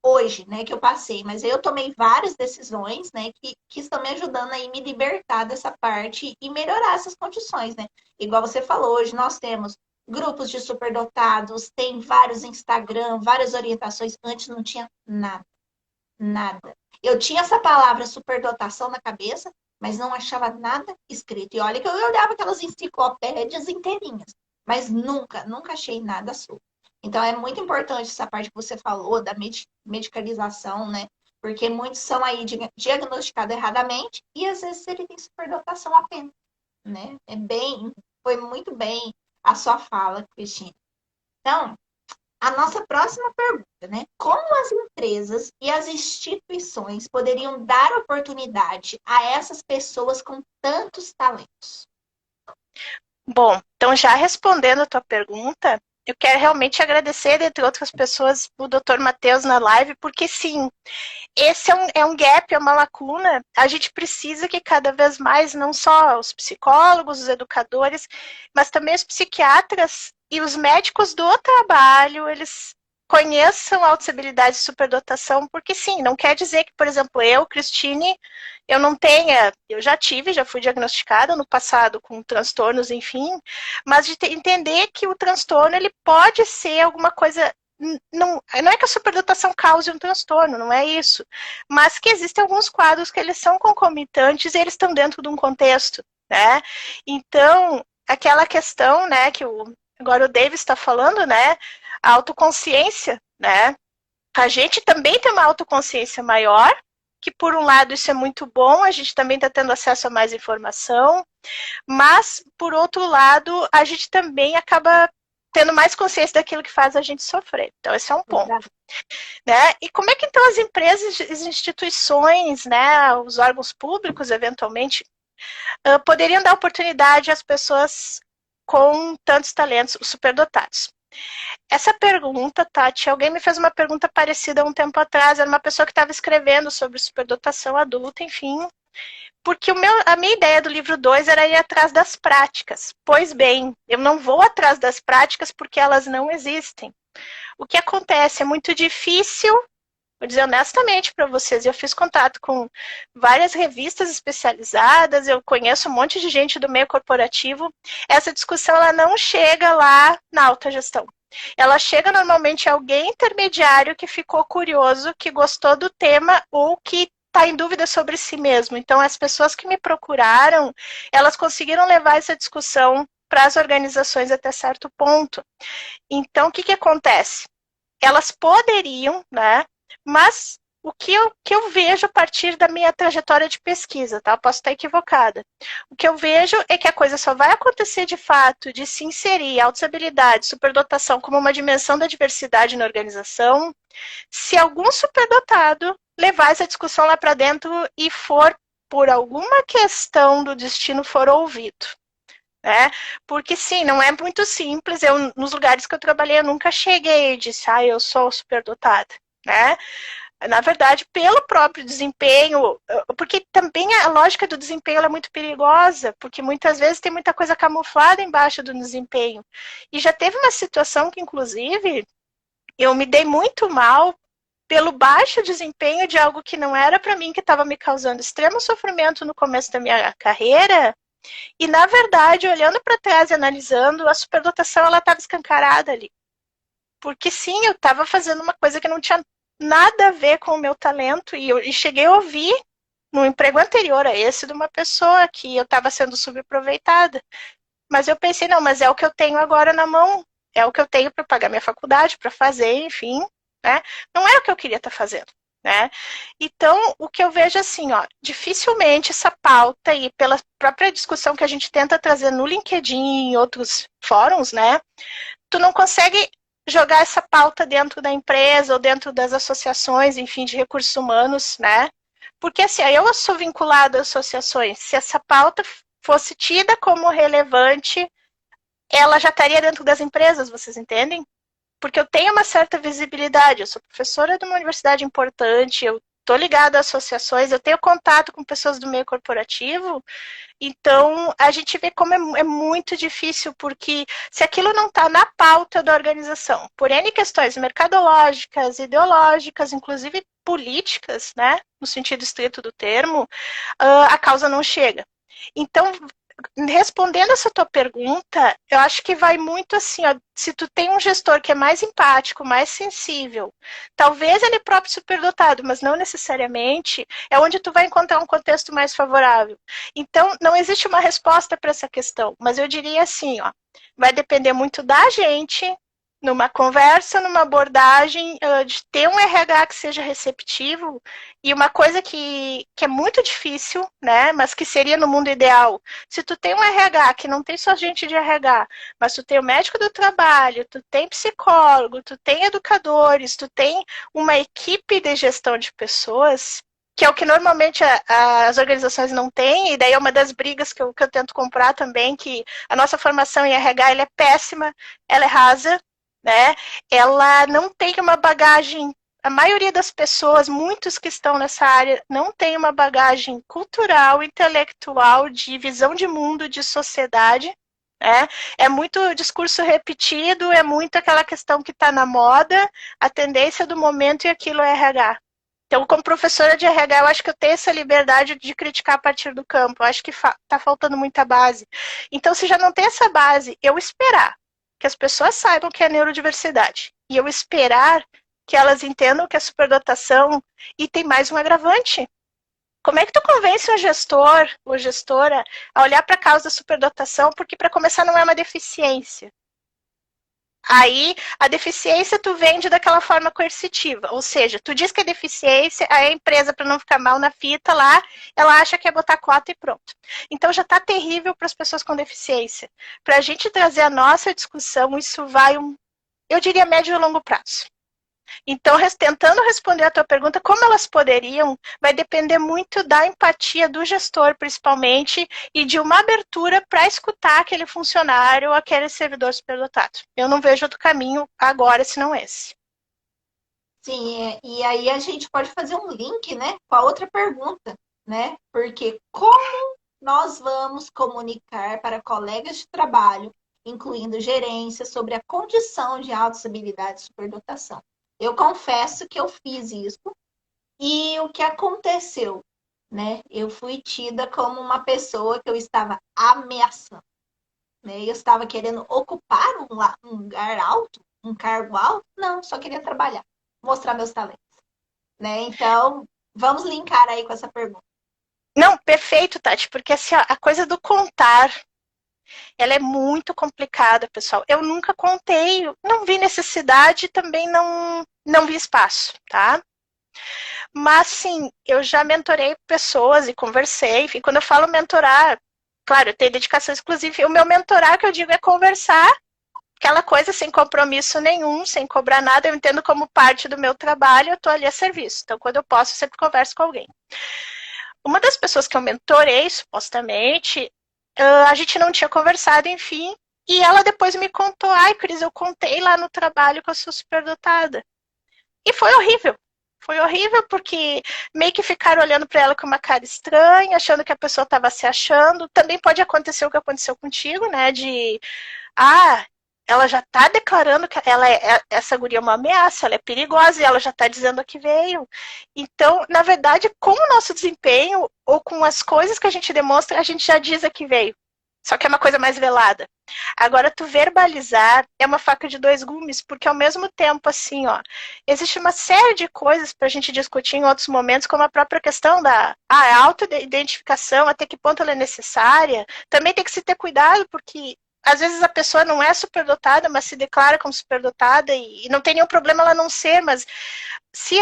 hoje, né, que eu passei. Mas eu tomei várias decisões, né, que estão me ajudando a me libertar dessa parte e melhorar essas condições, né. Igual você falou, hoje nós temos grupos de superdotados, tem vários Instagram, várias orientações. Antes não tinha nada, nada. Eu tinha essa palavra superdotação na cabeça, mas não achava nada escrito. E olha que eu olhava aquelas enciclopédias inteirinhas, mas nunca achei nada sobre. Então, é muito importante essa parte que você falou da medicalização, né? Porque muitos são aí diagnosticados erradamente e às vezes ele tem superdotação apenas, né? Foi muito bem a sua fala, Cristina. Então, a nossa próxima pergunta, né? Como as empresas e as instituições poderiam dar oportunidade a essas pessoas com tantos talentos? Bom, então já respondendo a tua pergunta, eu quero realmente agradecer, entre outras pessoas, o Dr. Matheus na live, porque sim, esse é um gap, é uma lacuna. A gente precisa que cada vez mais, não só os psicólogos, os educadores, mas também os psiquiatras e os médicos do trabalho, eles conheçam a autossabilidade e superdotação, porque sim, não quer dizer que, por exemplo, eu, Cristine, eu não tenha, eu já fui diagnosticada no passado com transtornos, enfim, mas de entender que o transtorno, ele pode ser alguma coisa, não é que a superdotação cause um transtorno, não é isso, mas que existem alguns quadros que eles são concomitantes e eles estão dentro de um contexto, né? Então, aquela questão, né, que agora o Davis está falando, né, a autoconsciência, né? a gente também tem uma autoconsciência maior, que por um lado isso é muito bom, a gente também está tendo acesso a mais informação, mas por outro lado a gente também acaba tendo mais consciência daquilo que faz a gente sofrer. Então esse é um ponto. Né? E como é que então as empresas, as instituições, né, os órgãos públicos, eventualmente, poderiam dar oportunidade às pessoas com tantos talentos, os superdotados? Essa pergunta, Tati, alguém me fez uma pergunta parecida há um tempo atrás, era uma pessoa que estava escrevendo sobre superdotação adulta, enfim, porque a minha ideia do livro 2 era ir atrás das práticas. Pois bem, eu não vou atrás das práticas porque elas não existem. O que acontece é muito difícil, vou dizer honestamente para vocês, eu fiz contato com várias revistas especializadas, eu conheço um monte de gente do meio corporativo, essa discussão ela não chega lá na alta gestão. Ela chega normalmente a alguém intermediário que ficou curioso, que gostou do tema ou que está em dúvida sobre si mesmo. Então, as pessoas que me procuraram, elas conseguiram levar essa discussão para as organizações até certo ponto. Então, o que acontece? Elas poderiam, né? Mas o que eu vejo a partir da minha trajetória de pesquisa, tá? Posso estar equivocada. O que eu vejo é que a coisa só vai acontecer de fato de se inserir altas habilidades, superdotação como uma dimensão da diversidade na organização, se algum superdotado levar essa discussão lá para dentro e for, por alguma questão do destino, for ouvido. Né? Porque sim, não é muito simples. Nos lugares que eu trabalhei, eu nunca cheguei e disse, eu sou superdotada, né? Na verdade, pelo próprio desempenho, porque também a lógica do desempenho é muito perigosa, porque muitas vezes tem muita coisa camuflada embaixo do desempenho. E já teve uma situação que, inclusive, eu me dei muito mal pelo baixo desempenho de algo que não era para mim, que estava me causando extremo sofrimento no começo da minha carreira. E, na verdade, olhando para trás e analisando, a superdotação ela estava escancarada ali. Porque, sim, eu estava fazendo uma coisa que não tinha nada a ver com o meu talento. E cheguei a ouvir, no emprego anterior a esse, de uma pessoa que eu estava sendo subaproveitada. Mas eu pensei, não, mas é o que eu tenho agora na mão. É o que eu tenho para pagar minha faculdade, para fazer, enfim. Né? Não era o que eu queria estar fazendo. Né? Então, o que eu vejo assim, dificilmente essa pauta, e pela própria discussão que a gente tenta trazer no LinkedIn e em outros fóruns, né, tu não consegue jogar essa pauta dentro da empresa ou dentro das associações, enfim, de recursos humanos, né? Porque assim, eu sou vinculada a associações, se essa pauta fosse tida como relevante, ela já estaria dentro das empresas, vocês entendem? Porque eu tenho uma certa visibilidade, eu sou professora de uma universidade importante, eu estou ligada a associações, eu tenho contato com pessoas do meio corporativo, então a gente vê como é muito difícil, porque se aquilo não está na pauta da organização, por N questões mercadológicas, ideológicas, inclusive políticas, né, no sentido estrito do termo, a causa não chega. Então, respondendo essa tua pergunta, eu acho que vai muito assim, se tu tem um gestor que é mais empático, mais sensível, talvez ele próprio superdotado, mas não necessariamente, é onde tu vai encontrar um contexto mais favorável. Então, não existe uma resposta para essa questão, mas eu diria assim, vai depender muito da gente, numa conversa, numa abordagem, de ter um RH que seja receptivo, e uma coisa que é muito difícil, né, mas que seria no mundo ideal, se tu tem um RH que não tem só gente de RH, mas tu tem o médico do trabalho, tu tem psicólogo, tu tem educadores, tu tem uma equipe de gestão de pessoas, que é o que normalmente as organizações não têm, e daí é uma das brigas que eu tento comprar também, que a nossa formação em RH ela é péssima, ela é rasa, né? Ela não tem uma bagagem, a maioria das pessoas, muitos que estão nessa área, não tem uma bagagem cultural, intelectual, de visão de mundo, de sociedade, né? É muito discurso repetido, é muito aquela questão que está na moda, a tendência do momento, e aquilo é RH. Então, como professora de RH, eu acho que eu tenho essa liberdade de criticar a partir do campo. Eu acho que está faltando muita base. Então, se já não tem essa base, eu esperar que as pessoas saibam que é neurodiversidade. E eu esperar que elas entendam que é superdotação, e tem mais um agravante. Como é que tu convence um gestor ou gestora a olhar para a causa da superdotação, porque para começar não é uma deficiência. Aí, a deficiência tu vende daquela forma coercitiva, ou seja, tu diz que é deficiência, aí a empresa, para não ficar mal na fita lá, ela acha que é botar cota e pronto. Então já está terrível para as pessoas com deficiência. Para a gente trazer a nossa discussão, isso vai eu diria médio e longo prazo. Então, tentando responder a tua pergunta, como elas poderiam, vai depender muito da empatia do gestor, principalmente, e de uma abertura para escutar aquele funcionário ou aquele servidor superdotado. Eu não vejo outro caminho agora, senão esse. Sim, e aí a gente pode fazer um link, né, com a outra pergunta, né? Porque como nós vamos comunicar para colegas de trabalho, incluindo gerência, sobre a condição de autoestabilidade e superdotação? Eu confesso que eu fiz isso e o que aconteceu, né? Eu fui tida como uma pessoa que eu estava ameaçando, né? Eu estava querendo ocupar um lugar alto, um cargo alto? Não, só queria trabalhar, mostrar meus talentos, né? Então, vamos linkar aí com essa pergunta. Não, perfeito, Tati, porque assim, a coisa do contar, ela é muito complicada, pessoal. Eu nunca contei, não vi necessidade, também não vi espaço, tá? Mas, sim, eu já mentorei pessoas e conversei. Enfim, quando eu falo mentorar, claro, eu tenho dedicação exclusiva. O meu mentorar, que eu digo, é conversar, aquela coisa sem compromisso nenhum, sem cobrar nada. Eu entendo como parte do meu trabalho, eu estou ali a serviço. Então, quando eu posso, eu sempre converso com alguém. Uma das pessoas que eu mentorei, supostamente, a gente não tinha conversado, enfim, e ela depois me contou, ai, Cris, eu contei lá no trabalho que eu sou superdotada. E foi horrível. Foi horrível porque meio que ficaram olhando para ela com uma cara estranha, achando que a pessoa estava se achando. Também pode acontecer o que aconteceu contigo, né? Ela já está declarando que essa guria é uma ameaça, ela é perigosa e ela já está dizendo que veio. Então, na verdade, com o nosso desempenho ou com as coisas que a gente demonstra, a gente já diz a que veio. Só que é uma coisa mais velada. Agora, tu verbalizar é uma faca de dois gumes, porque ao mesmo tempo, assim, ó, existe uma série de coisas para a gente discutir em outros momentos, como a própria questão da autoidentificação, até que ponto ela é necessária. Também tem que se ter cuidado, porque às vezes a pessoa não é superdotada, mas se declara como superdotada e não tem nenhum problema ela não ser, mas se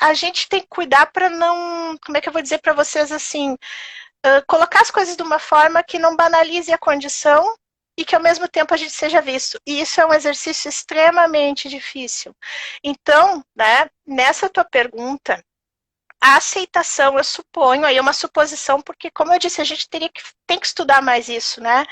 a gente tem que cuidar para não, como é que eu vou dizer para vocês assim, colocar as coisas de uma forma que não banalize a condição e que ao mesmo tempo a gente seja visto. E isso é um exercício extremamente difícil. Então, né, nessa tua pergunta, a aceitação, eu suponho, aí é uma suposição, porque, como eu disse, a gente tem que estudar mais isso, né?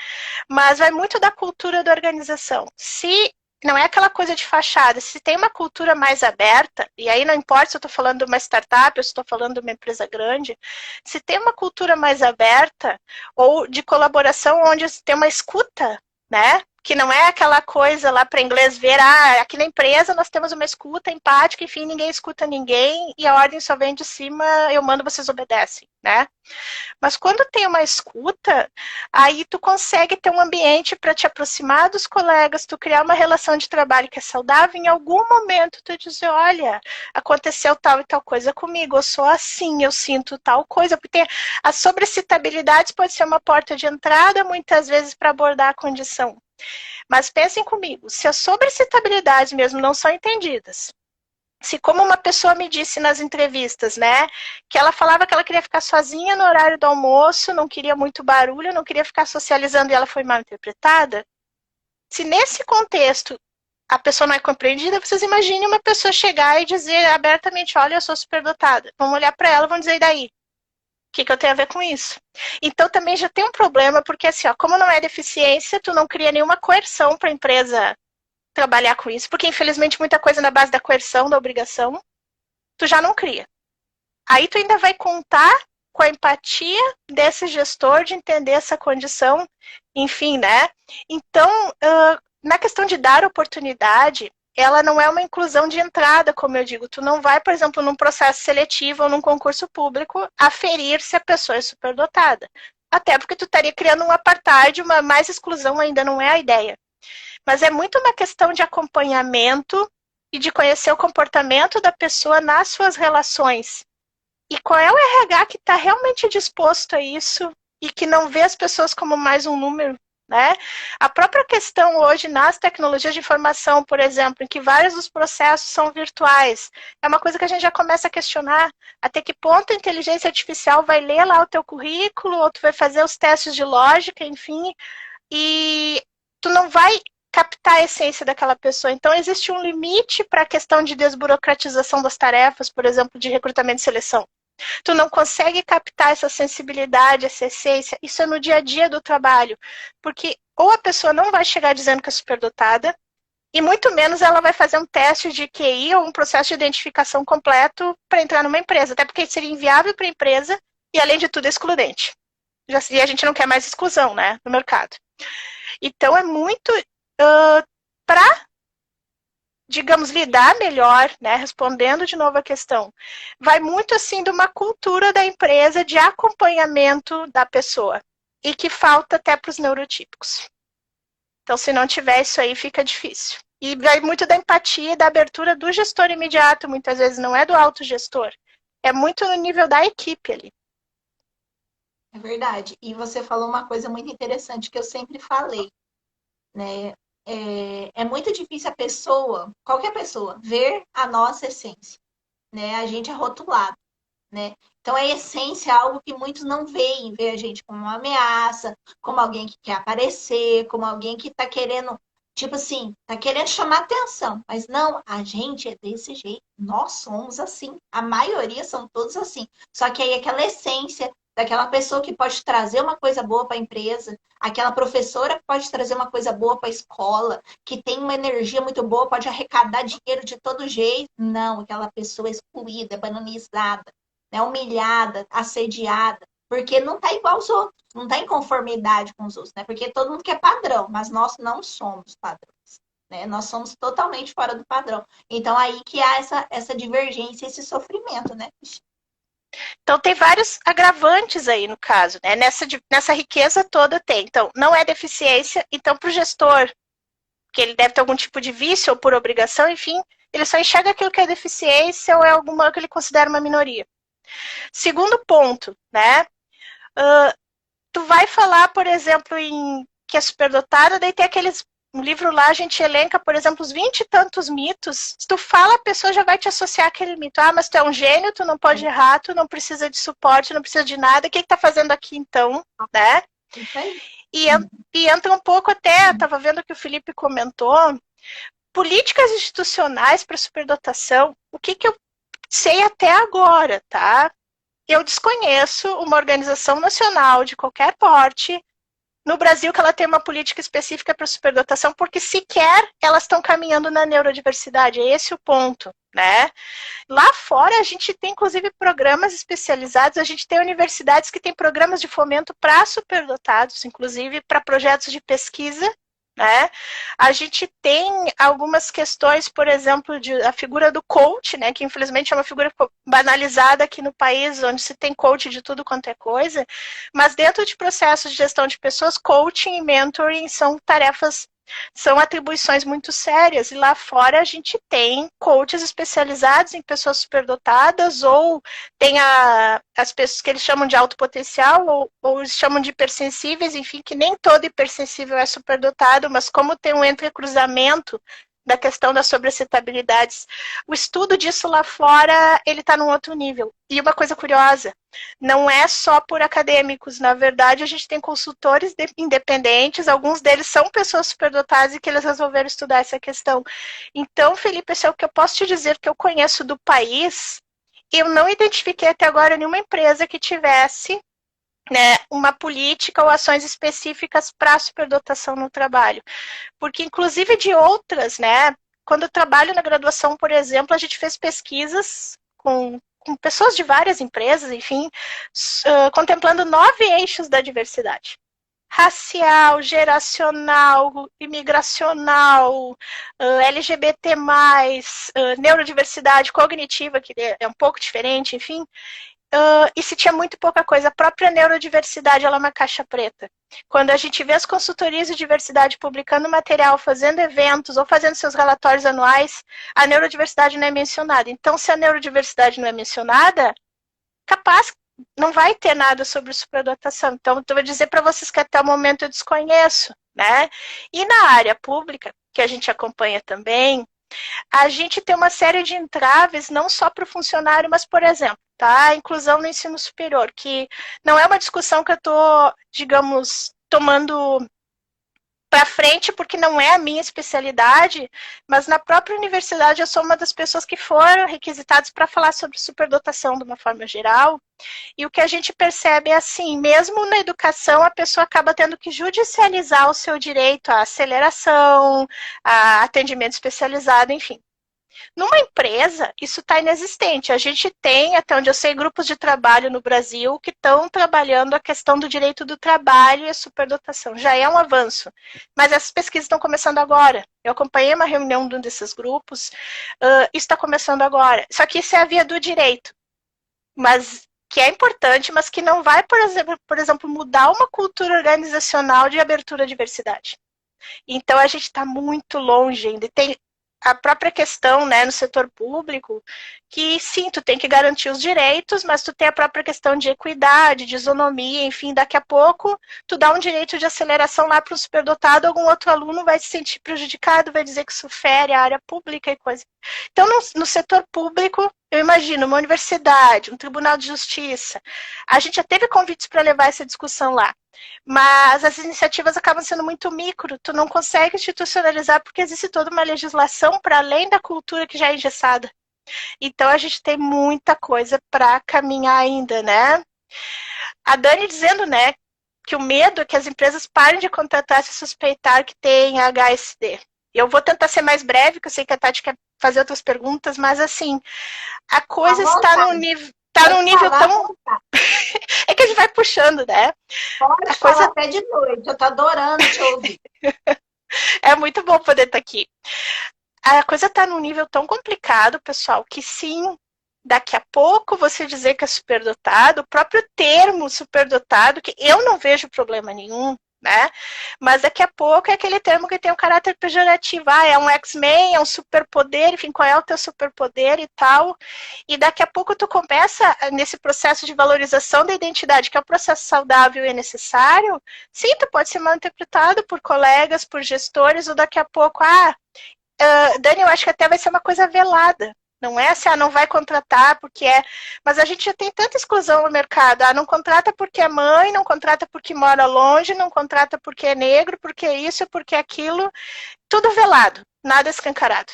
Mas vai muito da cultura da organização. Se não é aquela coisa de fachada, se tem uma cultura mais aberta, e aí não importa se eu estou falando de uma startup ou se estou falando de uma empresa grande, se tem uma cultura mais aberta ou de colaboração onde tem uma escuta, né? Que não é aquela coisa lá para inglês ver, aqui na empresa nós temos uma escuta empática, enfim, ninguém escuta ninguém e a ordem só vem de cima, eu mando, vocês obedecem, né? Mas quando tem uma escuta, aí tu consegue ter um ambiente para te aproximar dos colegas, tu criar uma relação de trabalho que é saudável, em algum momento tu dizer, olha, aconteceu tal e tal coisa comigo, eu sou assim, eu sinto tal coisa, porque as sobrecitabilidades pode ser uma porta de entrada, muitas vezes, para abordar a condição. Mas pensem comigo, se as sobrecitabilidades mesmo não são entendidas, se como uma pessoa me disse nas entrevistas, né, que ela falava que ela queria ficar sozinha no horário do almoço, não queria muito barulho, não queria ficar socializando e ela foi mal interpretada, se nesse contexto a pessoa não é compreendida, vocês imaginem uma pessoa chegar e dizer abertamente, olha, eu sou superdotada. Vamos olhar para ela e vão dizer, e daí? O que eu tenho a ver com isso? Então também já tem um problema, porque assim, ó, como não é deficiência, tu não cria nenhuma coerção para a empresa trabalhar com isso, porque infelizmente muita coisa na base da coerção, da obrigação, tu já não cria. Aí tu ainda vai contar com a empatia desse gestor de entender essa condição, enfim, né? Então, na questão de dar oportunidade, ela não é uma inclusão de entrada, como eu digo. Tu não vai, por exemplo, num processo seletivo ou num concurso público, aferir se a pessoa é superdotada. Até porque tu estaria criando um apartheid, uma mais exclusão ainda não é a ideia. Mas é muito uma questão de acompanhamento e de conhecer o comportamento da pessoa nas suas relações. E qual é o RH que está realmente disposto a isso e que não vê as pessoas como mais um número, né? A própria questão hoje nas tecnologias de informação, por exemplo, em que vários dos processos são virtuais, é uma coisa que a gente já começa a questionar até que ponto a inteligência artificial vai ler lá o teu currículo, ou tu vai fazer os testes de lógica, enfim, e tu não vai captar a essência daquela pessoa. Então, existe um limite para a questão de desburocratização das tarefas, por exemplo, de recrutamento e seleção. Tu não consegue captar essa sensibilidade, essa essência. Isso é no dia a dia do trabalho. Porque ou a pessoa não vai chegar dizendo que é superdotada, e muito menos ela vai fazer um teste de QI ou um processo de identificação completo para entrar numa empresa. Até porque seria inviável para a empresa e, além de tudo, excludente. E a gente não quer mais exclusão, né, no mercado. Então, é muito para, digamos, lidar melhor, né, respondendo de novo a questão, vai muito assim de uma cultura da empresa de acompanhamento da pessoa e que falta até para os neurotípicos. Então, se não tiver isso aí, fica difícil. E vai muito da empatia e da abertura do gestor imediato, muitas vezes não é do autogestor, é muito no nível da equipe ali. É verdade. E você falou uma coisa muito interessante que eu sempre falei, né? É muito difícil a pessoa, qualquer pessoa, ver a nossa essência, né? A gente é rotulado, né? Então, a essência é algo que muitos não veem, vê a gente como uma ameaça, como alguém que quer aparecer, como alguém que tá querendo, tipo assim, tá querendo chamar atenção. Mas não, a gente é desse jeito, nós somos assim, a maioria são todos assim. Só que aí aquela essência daquela pessoa que pode trazer uma coisa boa para a empresa, aquela professora que pode trazer uma coisa boa para a escola, que tem uma energia muito boa, pode arrecadar dinheiro de todo jeito. Não, aquela pessoa é excluída, é banalizada, né, humilhada, assediada, porque não está igual aos outros, não está em conformidade com os outros, né? Porque todo mundo quer padrão, mas nós não somos padrões, né? Nós somos totalmente fora do padrão. Então aí que há essa divergência, esse sofrimento, né? Então, tem vários agravantes aí no caso, né? Nessa riqueza toda tem. Então, não é deficiência. Então, para o gestor, que ele deve ter algum tipo de vício ou por obrigação, enfim, ele só enxerga aquilo que é deficiência ou é alguma que ele considera uma minoria. Segundo ponto, né? Tu vai falar, por exemplo, em que é superdotada, daí tem aqueles. No livro lá a gente elenca, por exemplo, os 20 e tantos mitos. Se tu fala, a pessoa já vai te associar àquele mito. Ah, mas tu é um gênio, tu não pode errar, tu não precisa de suporte, não precisa de nada. O que tá fazendo aqui então, né? E entra um pouco até, estava vendo que o Felipe comentou, políticas institucionais para superdotação. O que eu sei até agora, tá? Eu desconheço uma organização nacional de qualquer porte no Brasil que ela tem uma política específica para superdotação, porque sequer elas estão caminhando na neurodiversidade. É esse o ponto, né? Lá fora a gente tem, inclusive, programas especializados, a gente tem universidades que têm programas de fomento para superdotados, inclusive para projetos de pesquisa, né? A gente tem algumas questões, por exemplo, a figura do coach, né, que infelizmente é uma figura banalizada aqui no país, onde se tem coach de tudo quanto é coisa, mas dentro de processos de gestão de pessoas, coaching e mentoring são tarefas, são atribuições muito sérias, e lá fora a gente tem coaches especializados em pessoas superdotadas, ou tem as pessoas que eles chamam de alto potencial, ou chamam de hipersensíveis, enfim, que nem todo hipersensível é superdotado, mas como tem um entrecruzamento da questão das sobreexcitabilidades, o estudo disso lá fora, ele está num outro nível. E uma coisa curiosa, não é só por acadêmicos, na verdade a gente tem consultores independentes, alguns deles são pessoas superdotadas e que eles resolveram estudar essa questão. Então, Felipe, esse é o que eu posso te dizer que eu conheço do país, eu não identifiquei até agora nenhuma empresa que tivesse, né, uma política ou ações específicas para superdotação no trabalho. Porque, inclusive, de outras, né, quando eu trabalho na graduação, por exemplo, a gente fez pesquisas com pessoas de várias empresas, enfim, contemplando 9 eixos da diversidade. Racial, geracional, imigracional, LGBT+, neurodiversidade cognitiva, que é um pouco diferente, enfim. E se tinha muito pouca coisa, a própria neurodiversidade ela é uma caixa preta. Quando a gente vê as consultorias de diversidade publicando material, fazendo eventos ou fazendo seus relatórios anuais, a neurodiversidade não é mencionada. Então, se a neurodiversidade não é mencionada, capaz não vai ter nada sobre superdotação. Então, eu vou dizer para vocês que até o momento eu desconheço, né? E na área pública, que a gente acompanha também, a gente tem uma série de entraves, não só para o funcionário, mas, por exemplo, tá? A inclusão no ensino superior, que não é uma discussão que eu estou, digamos, tomando para frente, porque não é a minha especialidade, mas na própria universidade eu sou uma das pessoas que foram requisitadas para falar sobre superdotação de uma forma geral. E o que a gente percebe é assim, mesmo na educação, a pessoa acaba tendo que judicializar o seu direito à aceleração, a atendimento especializado, enfim. Numa empresa, isso está inexistente. A gente tem, até onde eu sei, grupos de trabalho no Brasil que estão trabalhando a questão do direito do trabalho e a superdotação. Já é um avanço. Mas essas pesquisas estão começando agora. Eu acompanhei uma reunião de um desses grupos, isso está começando agora. Só que isso é a via do direito. Mas que é importante, mas que não vai, por exemplo, mudar uma cultura organizacional de abertura à diversidade. Então, a gente está muito longe ainda. Tem a própria questão, né, no setor público, que sim, tu tem que garantir os direitos, mas tu tem a própria questão de equidade, de isonomia, enfim, daqui a pouco tu dá um direito de aceleração lá para o superdotado, algum outro aluno vai se sentir prejudicado, vai dizer que isso fere a área pública e coisa. Então, no setor público, eu imagino, uma universidade, um tribunal de justiça, a gente já teve convites para levar essa discussão lá. Mas as iniciativas acabam sendo muito micro, tu não consegue institucionalizar porque existe toda uma legislação para além da cultura que já é engessada. Então a gente tem muita coisa para caminhar ainda, né? A Dani dizendo, né, que o medo é que as empresas parem de contratar se suspeitar que tem HSD. Eu vou tentar ser mais breve, que eu sei que a Tati quer fazer outras perguntas, mas assim, a coisa está num nível... Tá num nível tão... É que a gente vai puxando, né? Pode falar até de noite, eu tô adorando te ouvir. É muito bom poder estar aqui. A coisa tá num nível tão complicado, pessoal, que sim, daqui a pouco você dizer que é superdotado, o próprio termo superdotado, que eu não vejo problema nenhum, né? Mas daqui a pouco é aquele termo que tem um caráter pejorativo. Ah, é um X-Men, é um superpoder, enfim, qual é o teu superpoder e tal. E daqui a pouco tu começa nesse processo de valorização da identidade, que é um processo saudável e necessário. Sim, tu pode ser mal interpretado por colegas, por gestores, ou daqui a pouco, Dani, eu acho que até vai ser uma coisa velada. Não é assim, não vai contratar porque é... Mas a gente já tem tanta exclusão no mercado. Não contrata porque é mãe, não contrata porque mora longe, não contrata porque é negro, porque é isso, porque é aquilo. Tudo velado, nada escancarado.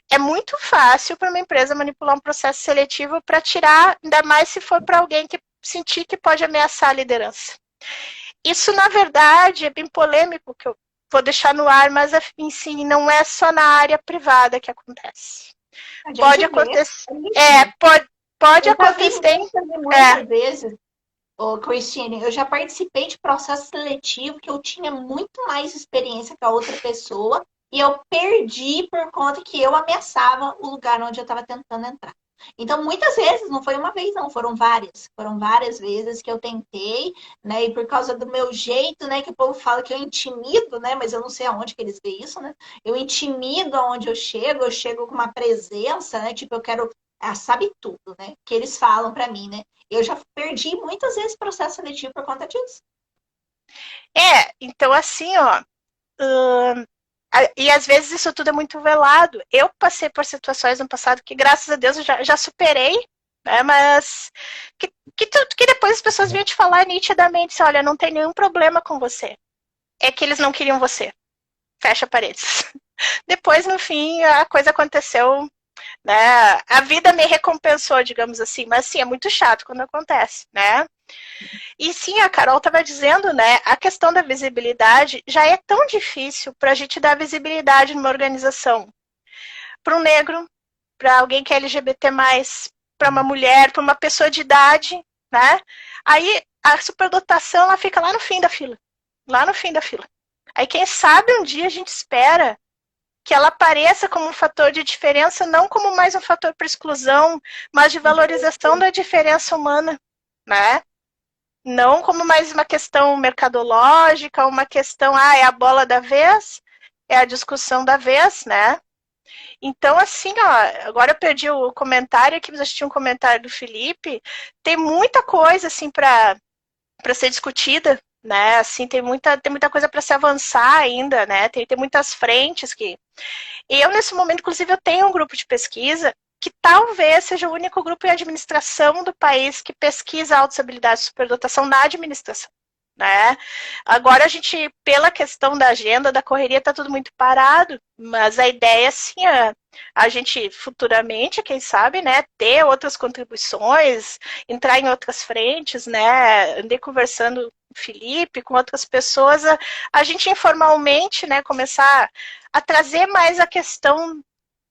É muito fácil para uma empresa manipular um processo seletivo para tirar, ainda mais se for para alguém que sentir que pode ameaçar a liderança. Isso, na verdade, é bem polêmico, que eu vou deixar no ar, mas enfim, não é só na área privada que acontece. Pode acontecer. Pode acontecer. Muitas vezes, Cristine, eu já participei de processo seletivo que eu tinha muito mais experiência que a outra pessoa e eu perdi por conta que eu ameaçava o lugar onde eu estava tentando entrar. Então, muitas vezes, não foi uma vez, não, foram várias vezes que eu tentei, né, e por causa do meu jeito, né, que o povo fala que eu intimido, né, mas eu não sei aonde que eles veem isso, né, eu intimido aonde eu chego com uma presença, né, tipo, eu quero, sabe tudo, né, que eles falam pra mim, né, eu já perdi muitas vezes processo seletivo por conta disso. Então assim, e às vezes isso tudo é muito velado. Eu passei por situações no passado que, graças a Deus, eu já superei, né? Mas que depois as pessoas vinham te falar nitidamente, assim, olha, não tem nenhum problema com você. É que eles não queriam você. Fecha paredes. Depois, no fim, a coisa aconteceu, né? A vida me recompensou, digamos assim. Mas, sim, é muito chato quando acontece, né? E sim, a Carol estava dizendo, né? A questão da visibilidade já é tão difícil para a gente dar visibilidade numa organização. Para um negro, para alguém que é LGBT+, para uma mulher, para uma pessoa de idade, né? Aí a superdotação ela fica lá no fim da fila. Lá no fim da fila. Aí quem sabe um dia a gente espera que ela apareça como um fator de diferença, não como mais um fator para exclusão, mas de valorização da diferença humana, né? Não como mais uma questão mercadológica, uma questão, é a bola da vez, é a discussão da vez, né? Então, assim, agora eu perdi o comentário aqui, mas acho que tinha um comentário do Felipe. Tem muita coisa, assim, para ser discutida, né? Assim, tem muita coisa para se avançar ainda, né? Tem muitas frentes que... Eu, nesse momento, inclusive, eu tenho um grupo de pesquisa que talvez seja o único grupo em administração do país que pesquisa autossabilidade e superdotação na administração. Né? Agora a gente, pela questão da agenda, da correria, está tudo muito parado, mas a ideia, assim, é a gente futuramente, quem sabe, né, ter outras contribuições, entrar em outras frentes, né, andei conversando com o Felipe, com outras pessoas, a gente informalmente, né, começar a trazer mais a questão.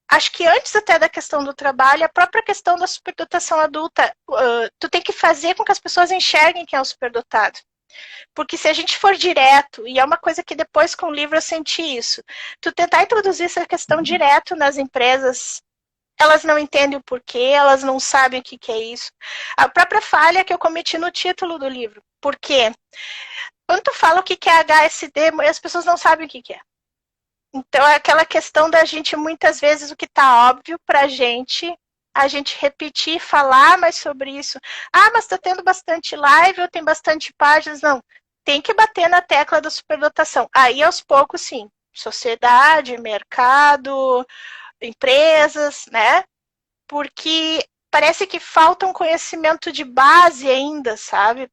Acho que antes até da questão do trabalho, a própria questão da superdotação adulta, tu tem que fazer com que as pessoas enxerguem quem é o superdotado. Porque se a gente for direto, e é uma coisa que depois com o livro eu senti isso, tu tentar introduzir essa questão direto nas empresas, elas não entendem o porquê, elas não sabem o que é isso. A própria falha que eu cometi no título do livro. Por quê? Quando tu fala o que é HSD, as pessoas não sabem o que é. Então é aquela questão da gente, muitas vezes, o que está óbvio pra gente, a gente repetir, falar mais sobre isso. Ah, mas está tendo bastante live, ou tem bastante páginas. Não, tem que bater na tecla da superdotação. Aí, aos poucos, sim. Sociedade, mercado, empresas, né? Porque parece que falta um conhecimento de base ainda, sabe?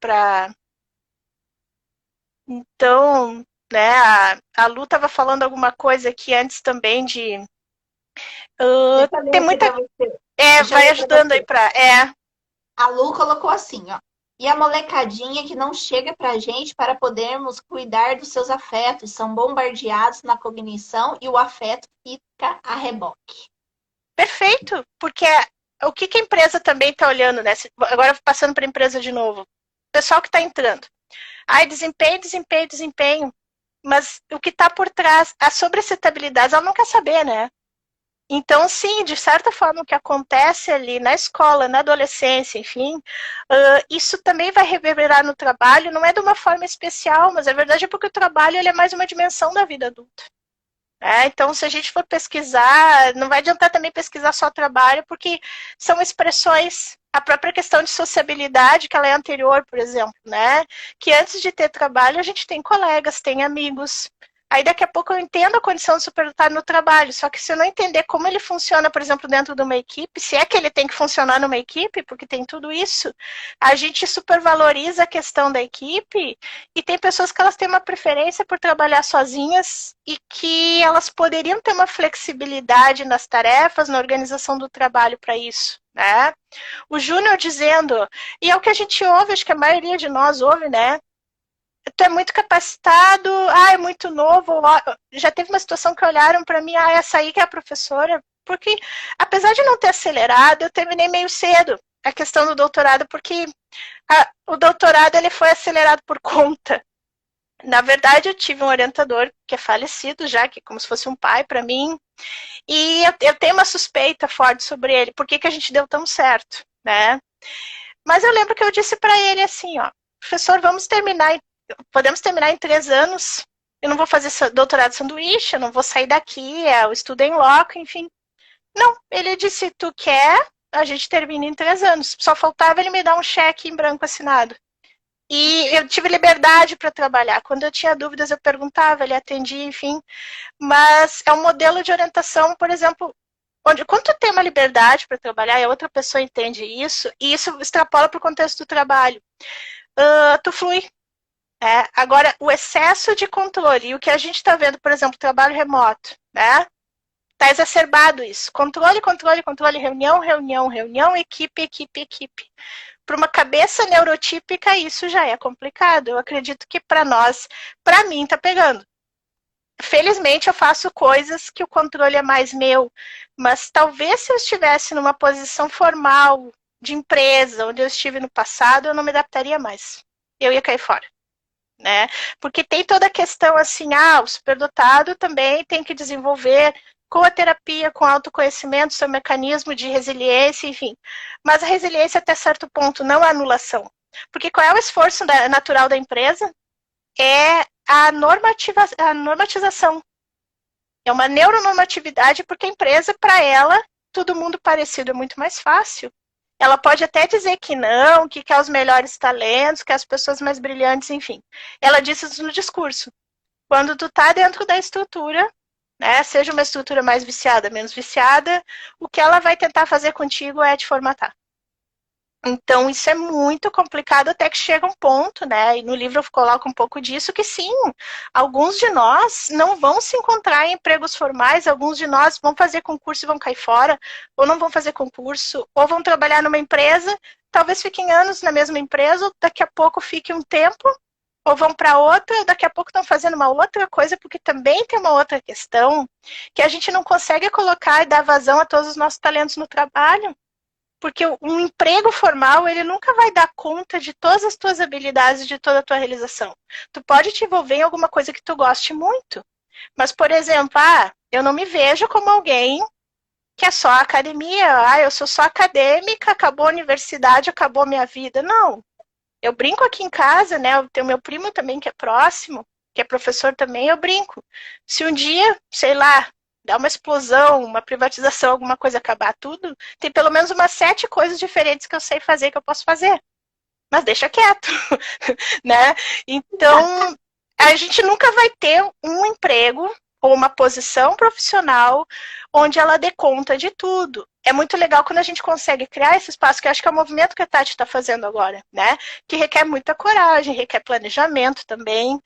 Então, né, a Lu estava falando alguma coisa aqui antes também de... Deixa eu ler tem aqui muita... para você. vai ajudando aí para... A Lu colocou assim, ó. E a molecadinha que não chega pra gente para podermos cuidar dos seus afetos, são bombardeados na cognição e o afeto fica a reboque. Perfeito, porque o que a empresa também está olhando, né? Agora passando para a empresa de novo. O pessoal que está entrando. Ai, desempenho, desempenho, desempenho. Mas o que está por trás, a sobrecitabilidade, ela não quer saber, né? Então, sim, de certa forma, o que acontece ali na escola, na adolescência, enfim, isso também vai reverberar no trabalho, não é de uma forma especial, mas a verdade é porque o trabalho ele é mais uma dimensão da vida adulta. Então, se a gente for pesquisar, não vai adiantar também pesquisar só trabalho, porque são expressões, a própria questão de sociabilidade, que ela é anterior, por exemplo, né? Que antes de ter trabalho, a gente tem colegas, tem amigos. Aí daqui a pouco eu entendo a condição de superdotado no trabalho, só que se eu não entender como ele funciona, por exemplo, dentro de uma equipe, se é que ele tem que funcionar numa equipe, porque tem tudo isso, a gente supervaloriza a questão da equipe e tem pessoas que elas têm uma preferência por trabalhar sozinhas e que elas poderiam ter uma flexibilidade nas tarefas, na organização do trabalho para isso, né? O Júnior dizendo, e é o que a gente ouve, acho que a maioria de nós ouve, né? Tu é muito capacitado, é muito novo. Já teve uma situação que olharam para mim, essa aí que é a professora, porque apesar de não ter acelerado, eu terminei meio cedo a questão do doutorado, porque o doutorado ele foi acelerado por conta. Na verdade, eu tive um orientador que é falecido já, que é como se fosse um pai para mim, e eu tenho uma suspeita forte sobre ele, por que a gente deu tão certo, né? Mas eu lembro que eu disse para ele assim, ó, professor, podemos terminar em 3 anos, eu não vou fazer doutorado sanduíche, eu não vou sair daqui, o estudo em loco, enfim. Não, ele disse, tu quer, a gente termina em 3 anos. Só faltava ele me dar um cheque em branco assinado. E eu tive liberdade para trabalhar. Quando eu tinha dúvidas, eu perguntava, ele atendia, enfim. Mas é um modelo de orientação, por exemplo, onde quando tu tem uma liberdade para trabalhar e a outra pessoa entende isso, e isso extrapola para o contexto do trabalho, tu flui. Agora, o excesso de controle, e o que a gente está vendo, por exemplo, trabalho remoto, né? Está exacerbado isso. Controle, controle, controle, reunião, reunião, reunião, equipe, equipe, equipe. Para uma cabeça neurotípica, isso já é complicado. Eu acredito que para nós, para mim, está pegando. Felizmente, eu faço coisas que o controle é mais meu, mas talvez se eu estivesse numa posição formal de empresa, onde eu estive no passado, eu não me adaptaria mais. Eu ia cair fora. Né? Porque tem toda a questão assim, o superdotado também tem que desenvolver com a terapia, com o autoconhecimento, seu mecanismo de resiliência, enfim. Mas a resiliência até certo ponto, não a anulação. Porque qual é o esforço natural da empresa? É a normatização. É uma neuronormatividade, porque a empresa, para ela, todo mundo parecido é muito mais fácil. Ela pode até dizer que não, que quer os melhores talentos, que as pessoas mais brilhantes, enfim. Ela disse isso no discurso. Quando tu tá dentro da estrutura, né, seja uma estrutura mais viciada, menos viciada, o que ela vai tentar fazer contigo é te formatar. Então, isso é muito complicado até que chega um ponto, né? E no livro eu coloco um pouco disso, que sim, alguns de nós não vão se encontrar em empregos formais, alguns de nós vão fazer concurso e vão cair fora, ou não vão fazer concurso, ou vão trabalhar numa empresa, talvez fiquem anos na mesma empresa, ou daqui a pouco fique um tempo, ou vão para outra, daqui a pouco estão fazendo uma outra coisa, porque também tem uma outra questão, que a gente não consegue colocar e dar vazão a todos os nossos talentos no trabalho. Porque um emprego formal, ele nunca vai dar conta de todas as tuas habilidades, de toda a tua realização. Tu pode te envolver em alguma coisa que tu goste muito. Mas, por exemplo, eu não me vejo como alguém que é só academia. Eu sou só acadêmica, acabou a universidade, acabou a minha vida. Não. Eu brinco aqui em casa, né? Eu tenho meu primo também que é próximo, que é professor também, eu brinco. Se um dia, sei lá, dá uma explosão, uma privatização, alguma coisa acabar tudo, tem pelo menos umas 7 coisas diferentes que eu sei fazer, que eu posso fazer. Mas deixa quieto, né? Então, a gente nunca vai ter um emprego ou uma posição profissional onde ela dê conta de tudo. É muito legal quando a gente consegue criar esse espaço, que eu acho que é o movimento que a Tati está fazendo agora, né? Que requer muita coragem, requer planejamento também.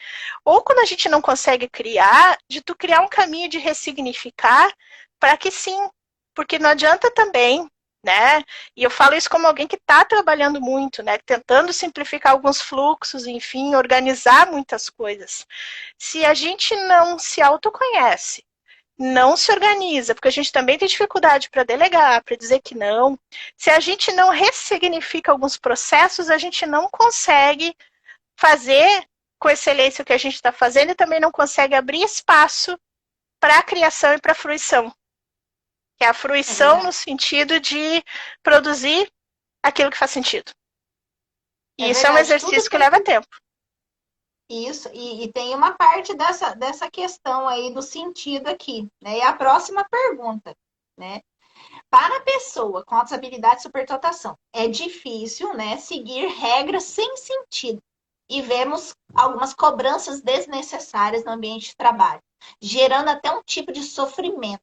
Ou quando a gente não consegue criar, de tu criar um caminho de ressignificar para que sim. Porque não adianta também, né? E eu falo isso como alguém que está trabalhando muito, né? Tentando simplificar alguns fluxos, enfim, organizar muitas coisas. Se a gente não se autoconhece, não se organiza, porque a gente também tem dificuldade para delegar, para dizer que não. Se a gente não ressignifica alguns processos, a gente não consegue fazer com excelência o que a gente está fazendo e também não consegue abrir espaço para a criação e para a fruição. Que é a fruição no sentido de produzir aquilo que faz sentido. E isso é um exercício que leva tempo. Isso, e tem uma parte dessa questão aí do sentido aqui, né? E a próxima pergunta, né? Para a pessoa com altas habilidades de superdotação, é difícil, né, seguir regras sem sentido. E vemos algumas cobranças desnecessárias no ambiente de trabalho, gerando até um tipo de sofrimento.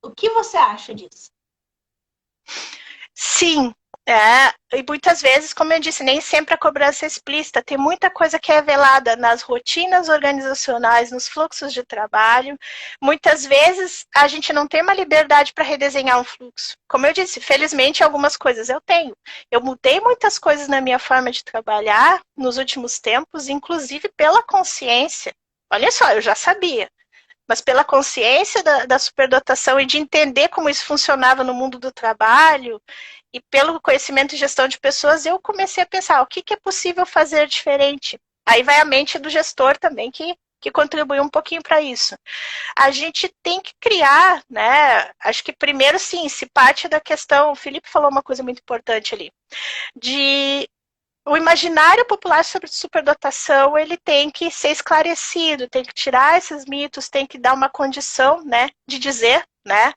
O que você acha disso? Sim, e muitas vezes, como eu disse, nem sempre a cobrança é explícita. Tem muita coisa que é velada nas rotinas organizacionais, nos fluxos de trabalho. Muitas vezes a gente não tem uma liberdade para redesenhar um fluxo. Como eu disse, felizmente algumas coisas eu tenho. Eu mudei muitas coisas na minha forma de trabalhar nos últimos tempos, inclusive pela consciência. Olha só, eu já sabia. Mas pela consciência da superdotação e de entender como isso funcionava no mundo do trabalho e pelo conhecimento de gestão de pessoas, eu comecei a pensar o que é possível fazer diferente. Aí vai a mente do gestor também, que contribui um pouquinho para isso. A gente tem que criar, né? Acho que primeiro, sim, se parte da questão, o Felipe falou uma coisa muito importante ali, de o imaginário popular sobre superdotação, ele tem que ser esclarecido, tem que tirar esses mitos, tem que dar uma condição, né, de dizer, né,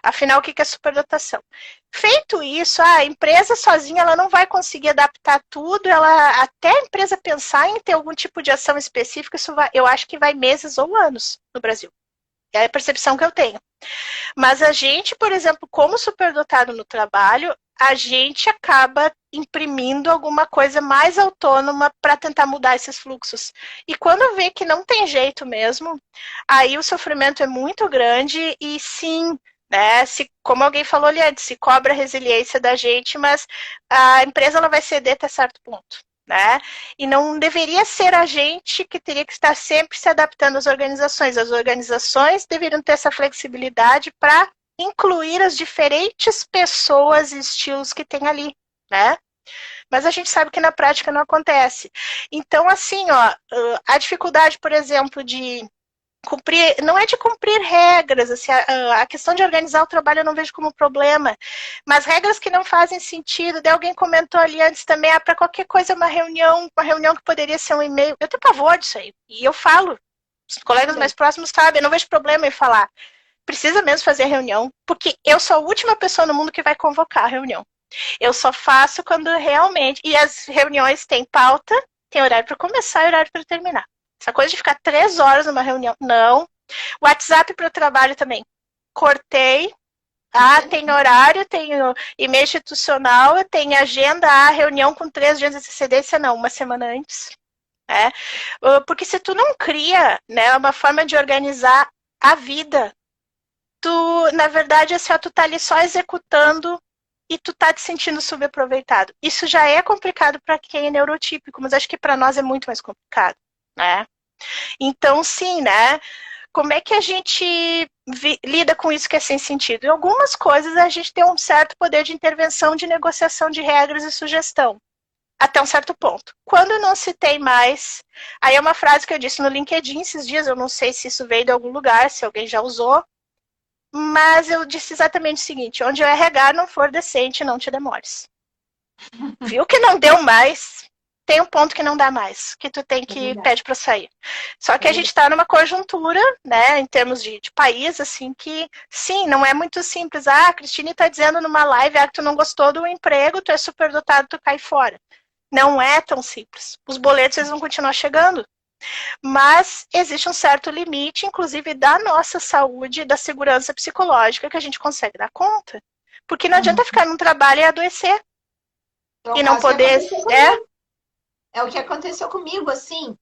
afinal, o que é superdotação. Feito isso, a empresa sozinha ela não vai conseguir adaptar tudo, até a empresa pensar em ter algum tipo de ação específica, eu acho que vai meses ou anos no Brasil. É a percepção que eu tenho. Mas a gente, por exemplo, como superdotado no trabalho, a gente acaba imprimindo alguma coisa mais autônoma para tentar mudar esses fluxos. E quando vê que não tem jeito mesmo, aí o sofrimento é muito grande e sim, né, como alguém falou ali antes, se cobra a resiliência da gente, mas a empresa ela vai ceder até certo ponto. Né? E não deveria ser a gente que teria que estar sempre se adaptando às organizações. As organizações deveriam ter essa flexibilidade para incluir as diferentes pessoas e estilos que tem ali, né? Mas a gente sabe que na prática não acontece. Então, assim, a dificuldade, por exemplo, de cumprir, não é de cumprir regras, assim, a questão de organizar o trabalho eu não vejo como problema, mas regras que não fazem sentido, daí alguém comentou ali antes também, para qualquer coisa uma reunião que poderia ser um e-mail, eu tenho pavor disso aí, e eu falo, os colegas mais próximos sabem, eu não vejo problema em falar, precisa mesmo fazer a reunião, porque eu sou a última pessoa no mundo que vai convocar a reunião. Eu só faço quando realmente... E as reuniões têm pauta, tem horário para começar e horário para terminar. Essa coisa de ficar 3 horas numa reunião, não. WhatsApp para o trabalho também. Cortei. Tem horário, tem e-mail institucional, tem agenda, reunião com 3 dias de antecedência, não, uma semana antes. Porque se tu não cria, né, uma forma de organizar a vida, tu, na verdade, assim, tu tá ali só executando e tu tá te sentindo subaproveitado. Isso já é complicado para quem é neurotípico, mas acho que para nós é muito mais complicado, né? Então, sim, né? Como é que a gente lida com isso que é sem sentido? Em algumas coisas a gente tem um certo poder de intervenção, de negociação de regras e sugestão, até um certo ponto. Quando não se tem mais, aí é uma frase que eu disse no LinkedIn esses dias, eu não sei se isso veio de algum lugar, se alguém já usou, mas eu disse exatamente o seguinte: onde o RH não for decente, não te demores. Viu que não deu mais? Tem um ponto que não dá mais, que tu tem que pede para sair. Só que a gente está numa conjuntura, né, em termos de país, assim, que sim, não é muito simples. A Cristine está dizendo numa live que tu não gostou do emprego, tu é superdotado, tu cai fora. Não é tão simples. Os boletos eles vão continuar chegando. Mas existe um certo limite, inclusive da nossa saúde, da segurança psicológica, que a gente consegue dar conta. Porque não adianta ficar num trabalho e adoecer. E não poder... É o que aconteceu comigo, assim,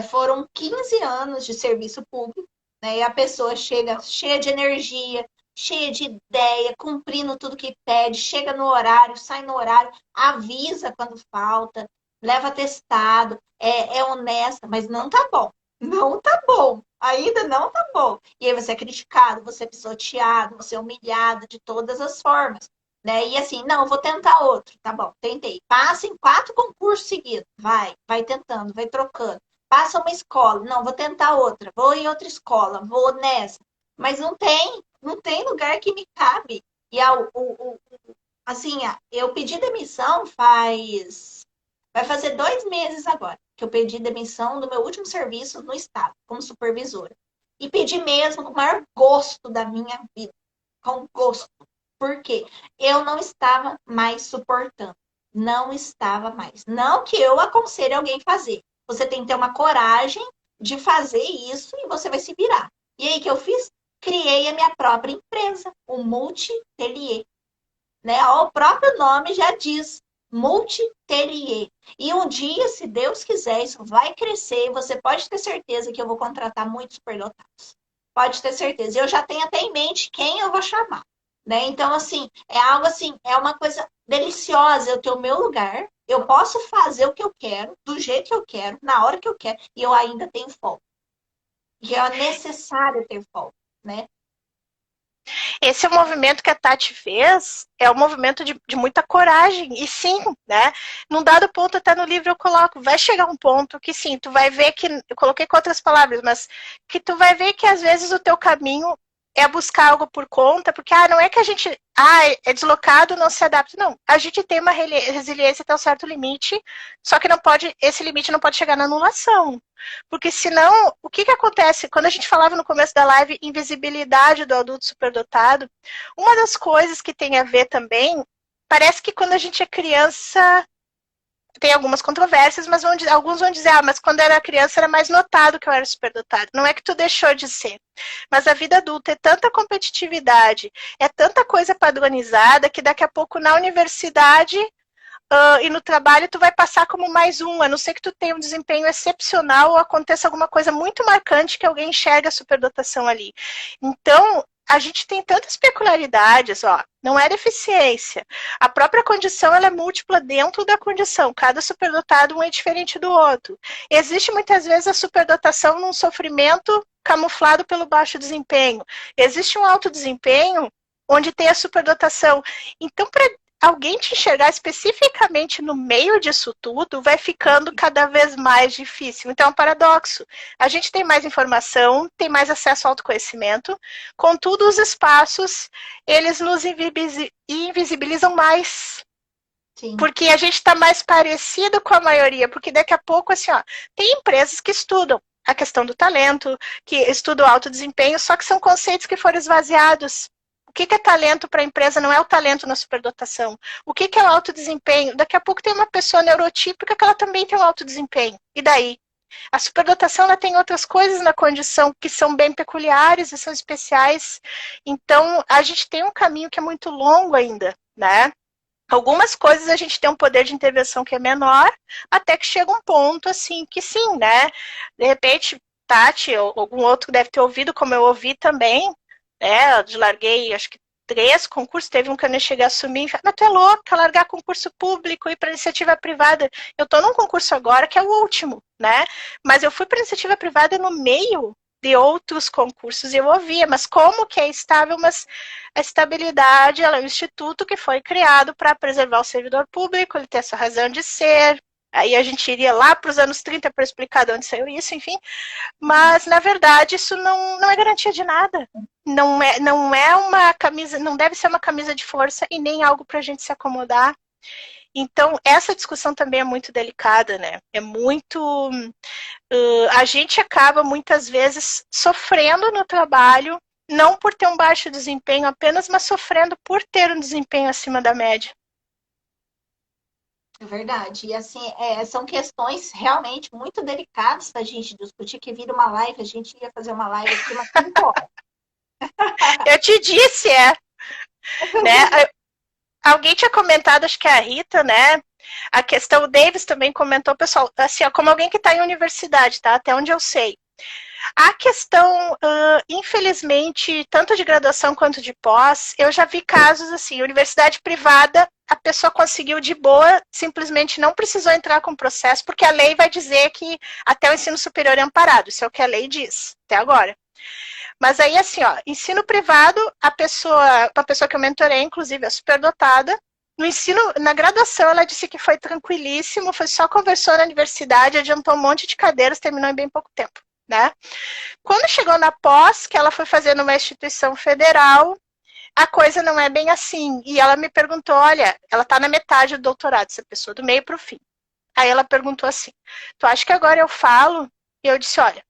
foram 15 anos de serviço público, né, e a pessoa chega cheia de energia, cheia de ideia, cumprindo tudo que pede, chega no horário, sai no horário, avisa quando falta, leva atestado, é honesta, mas não tá bom. Não tá bom, ainda não tá bom. E aí você é criticado, você é pisoteado, você é humilhado de todas as formas. Né? E assim, não, vou tentar outro. Tá bom, tentei. Passa em 4 concursos seguidos. Vai tentando, vai trocando. Passa uma escola. Não, vou tentar outra. Vou em outra escola, vou nessa. Mas não tem lugar que me cabe. E assim, eu pedi demissão vai fazer 2 meses agora que eu pedi demissão do meu último serviço no estado, como supervisora. E pedi mesmo com o maior gosto da minha vida. Com gosto. Por quê? Eu não estava mais suportando. Não estava mais. Não que eu aconselhe alguém fazer. Você tem que ter uma coragem de fazer isso e você vai se virar. E aí, o que eu fiz? Criei a minha própria empresa, o Multitelier. Né? O próprio nome já diz, Multitelier. E um dia, se Deus quiser, isso vai crescer e você pode ter certeza que eu vou contratar muitos superdotados. Pode ter certeza. Eu já tenho até em mente quem eu vou chamar. Né? Então, assim, é algo assim, é uma coisa deliciosa eu ter o meu lugar, eu posso fazer o que eu quero, do jeito que eu quero, na hora que eu quero, e eu ainda tenho folga. E é necessário ter folga, né? Esse é o movimento que a Tati fez, é um movimento de muita coragem, e sim, né, num dado ponto, até no livro eu coloco, vai chegar um ponto que sim, tu vai ver que, eu coloquei com outras palavras, mas que tu vai ver que às vezes o teu caminho é buscar algo por conta, porque não é que a gente é deslocado, não se adapta. Não, a gente tem uma resiliência até um certo limite, só que não pode, esse limite não pode chegar na anulação. Porque senão, o que acontece? Quando a gente falava no começo da live, invisibilidade do adulto superdotado, uma das coisas que tem a ver também, parece que quando a gente é criança, tem algumas controvérsias, mas alguns vão dizer, mas quando eu era criança era mais notado que eu era superdotado. Não é que tu deixou de ser. Mas a vida adulta é tanta competitividade, é tanta coisa padronizada, que daqui a pouco na universidade e no trabalho tu vai passar como mais um, a não ser que tu tenha um desempenho excepcional ou aconteça alguma coisa muito marcante que alguém enxerga a superdotação ali. Então, a gente tem tantas peculiaridades, não é deficiência. A própria condição ela é múltipla dentro da condição. Cada superdotado um é diferente do outro. Existe muitas vezes a superdotação num sofrimento camuflado pelo baixo desempenho. Existe um alto desempenho onde tem a superdotação. Então, para alguém te enxergar especificamente no meio disso tudo, vai ficando cada vez mais difícil. Então é um paradoxo. A gente tem mais informação, tem mais acesso ao autoconhecimento, contudo os espaços, eles nos invisibilizam mais. Sim. Porque a gente está mais parecido com a maioria, porque daqui a pouco, assim, tem empresas que estudam a questão do talento, que estudam o alto desempenho, só que são conceitos que foram esvaziados. que é talento para a empresa? Não é o talento na superdotação. O que é o alto desempenho? Daqui a pouco tem uma pessoa neurotípica que ela também tem um alto desempenho. E daí? A superdotação ela tem outras coisas na condição que são bem peculiares e são especiais. Então, a gente tem um caminho que é muito longo ainda, né? Algumas coisas a gente tem um poder de intervenção que é menor, até que chega um ponto, assim, que sim, né? De repente, Tati ou algum outro deve ter ouvido, como eu ouvi também, né? Eu larguei, acho que 3 concursos, teve um que eu nem cheguei a assumir, mas tu é louca, largar concurso público e para iniciativa privada. Eu estou num concurso agora que é o último, né? Mas eu fui para iniciativa privada no meio de outros concursos e eu ouvia, mas como que é estável? Mas a estabilidade, ela é um instituto que foi criado para preservar o servidor público, ele tem essa razão de ser. Aí a gente iria lá para os anos 30 para explicar de onde saiu isso, enfim. Mas, na verdade, isso não é garantia de nada. Não é uma camisa, não deve ser uma camisa de força e nem algo para a gente se acomodar. Então, essa discussão também é muito delicada, né? É muito... a gente acaba, muitas vezes, sofrendo no trabalho, não por ter um baixo desempenho apenas, mas sofrendo por ter um desempenho acima da média. É verdade. E assim, são questões realmente muito delicadas para a gente discutir, que vira uma live, a gente ia fazer uma live aqui umas 5 horas. Eu te disse, né? Alguém tinha comentado, acho que é a Rita, né? A questão, o Davis também comentou, pessoal, assim, ó, como alguém que está em universidade, tá? Até onde eu sei. A questão, infelizmente, tanto de graduação quanto de pós, eu já vi casos assim, universidade privada, a pessoa conseguiu de boa, simplesmente não precisou entrar com processo, porque a lei vai dizer que até o ensino superior é amparado, isso é o que a lei diz, até agora. Mas aí, assim, ó, ensino privado, uma pessoa que eu mentorei, inclusive, é superdotada. No ensino, na graduação, ela disse que foi tranquilíssimo, foi só conversou na universidade, adiantou um monte de cadeiras, terminou em bem pouco tempo, né? Quando chegou na pós, que ela foi fazer numa instituição federal, a coisa não é bem assim. E ela me perguntou, olha, ela está na metade do doutorado, essa pessoa, do meio para o fim. Aí ela perguntou assim, tu acha que agora eu falo? E eu disse, olha,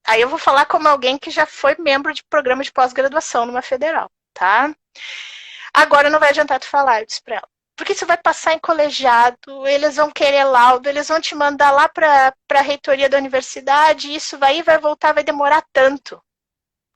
aí eu vou falar como alguém que já foi membro de programa de pós-graduação numa federal, tá? Agora não vai adiantar tu falar, eu disse pra ela. Porque isso vai passar em colegiado, eles vão querer laudo, eles vão te mandar lá para a reitoria da universidade, isso vai voltar, vai demorar tanto.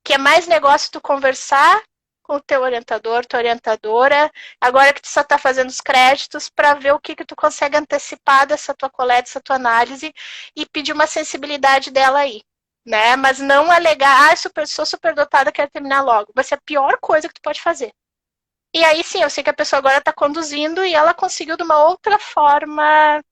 Que é mais negócio tu conversar com o teu orientador, tua orientadora, agora que tu só está fazendo os créditos, para ver o que tu consegue antecipar dessa tua coleta, dessa tua análise, e pedir uma sensibilidade dela aí. Né? Mas não alegar, sou superdotada, quero terminar logo. Vai ser a pior coisa que tu pode fazer. E aí sim, eu sei que a pessoa agora está conduzindo e ela conseguiu de uma outra forma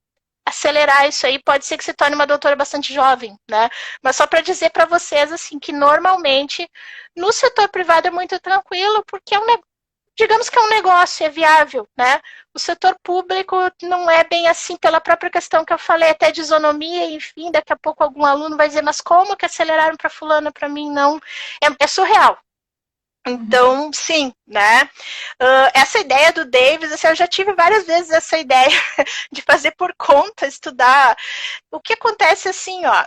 acelerar isso aí. Pode ser que se torne uma doutora bastante jovem, né? Mas só para dizer para vocês assim que normalmente no setor privado é muito tranquilo, porque digamos que é um negócio, é viável, né? O setor público não é bem assim pela própria questão que eu falei, até de isonomia, enfim, daqui a pouco algum aluno vai dizer, mas como que aceleraram para fulano, para mim não? É surreal. Então, sim, né? Essa ideia do Davis, assim, eu já tive várias vezes essa ideia de fazer por conta, estudar. O que acontece assim, ó,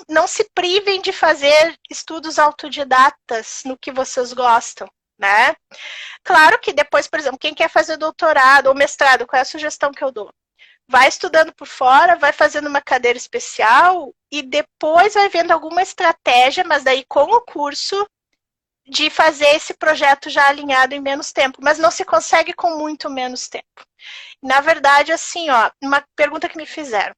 não se privem de fazer estudos autodidatas no que vocês gostam, né? Claro que depois, por exemplo, quem quer fazer doutorado ou mestrado, qual é a sugestão que eu dou? Vai estudando por fora, vai fazendo uma cadeira especial e depois vai vendo alguma estratégia, mas daí com o curso, de fazer esse projeto já alinhado em menos tempo, mas não se consegue com muito menos tempo. Na verdade, assim, ó, uma pergunta que me fizeram.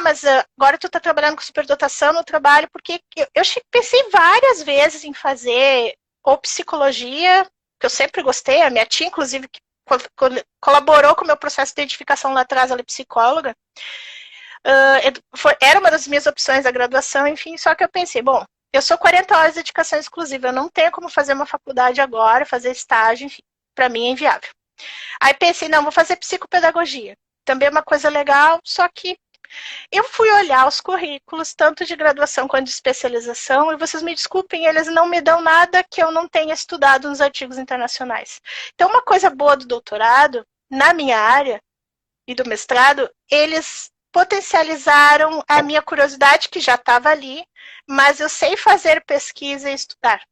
Mas agora tu tá trabalhando com superdotação no trabalho, porque eu pensei várias vezes em fazer ou psicologia, que eu sempre gostei, a minha tia, inclusive, que colaborou com o meu processo de identificação lá atrás, ela é psicóloga, era uma das minhas opções da graduação, enfim, só que eu pensei, bom, eu sou 40 horas de dedicação exclusiva, eu não tenho como fazer uma faculdade agora, fazer estágio, enfim, para mim é inviável. Aí pensei, não, vou fazer psicopedagogia. Também é uma coisa legal, só que eu fui olhar os currículos, tanto de graduação quanto de especialização, e vocês me desculpem, eles não me dão nada que eu não tenha estudado nos artigos internacionais. Então, uma coisa boa do doutorado, na minha área, e do mestrado, eles potencializaram a minha curiosidade, que já estava ali, mas eu sei fazer pesquisa e estudar.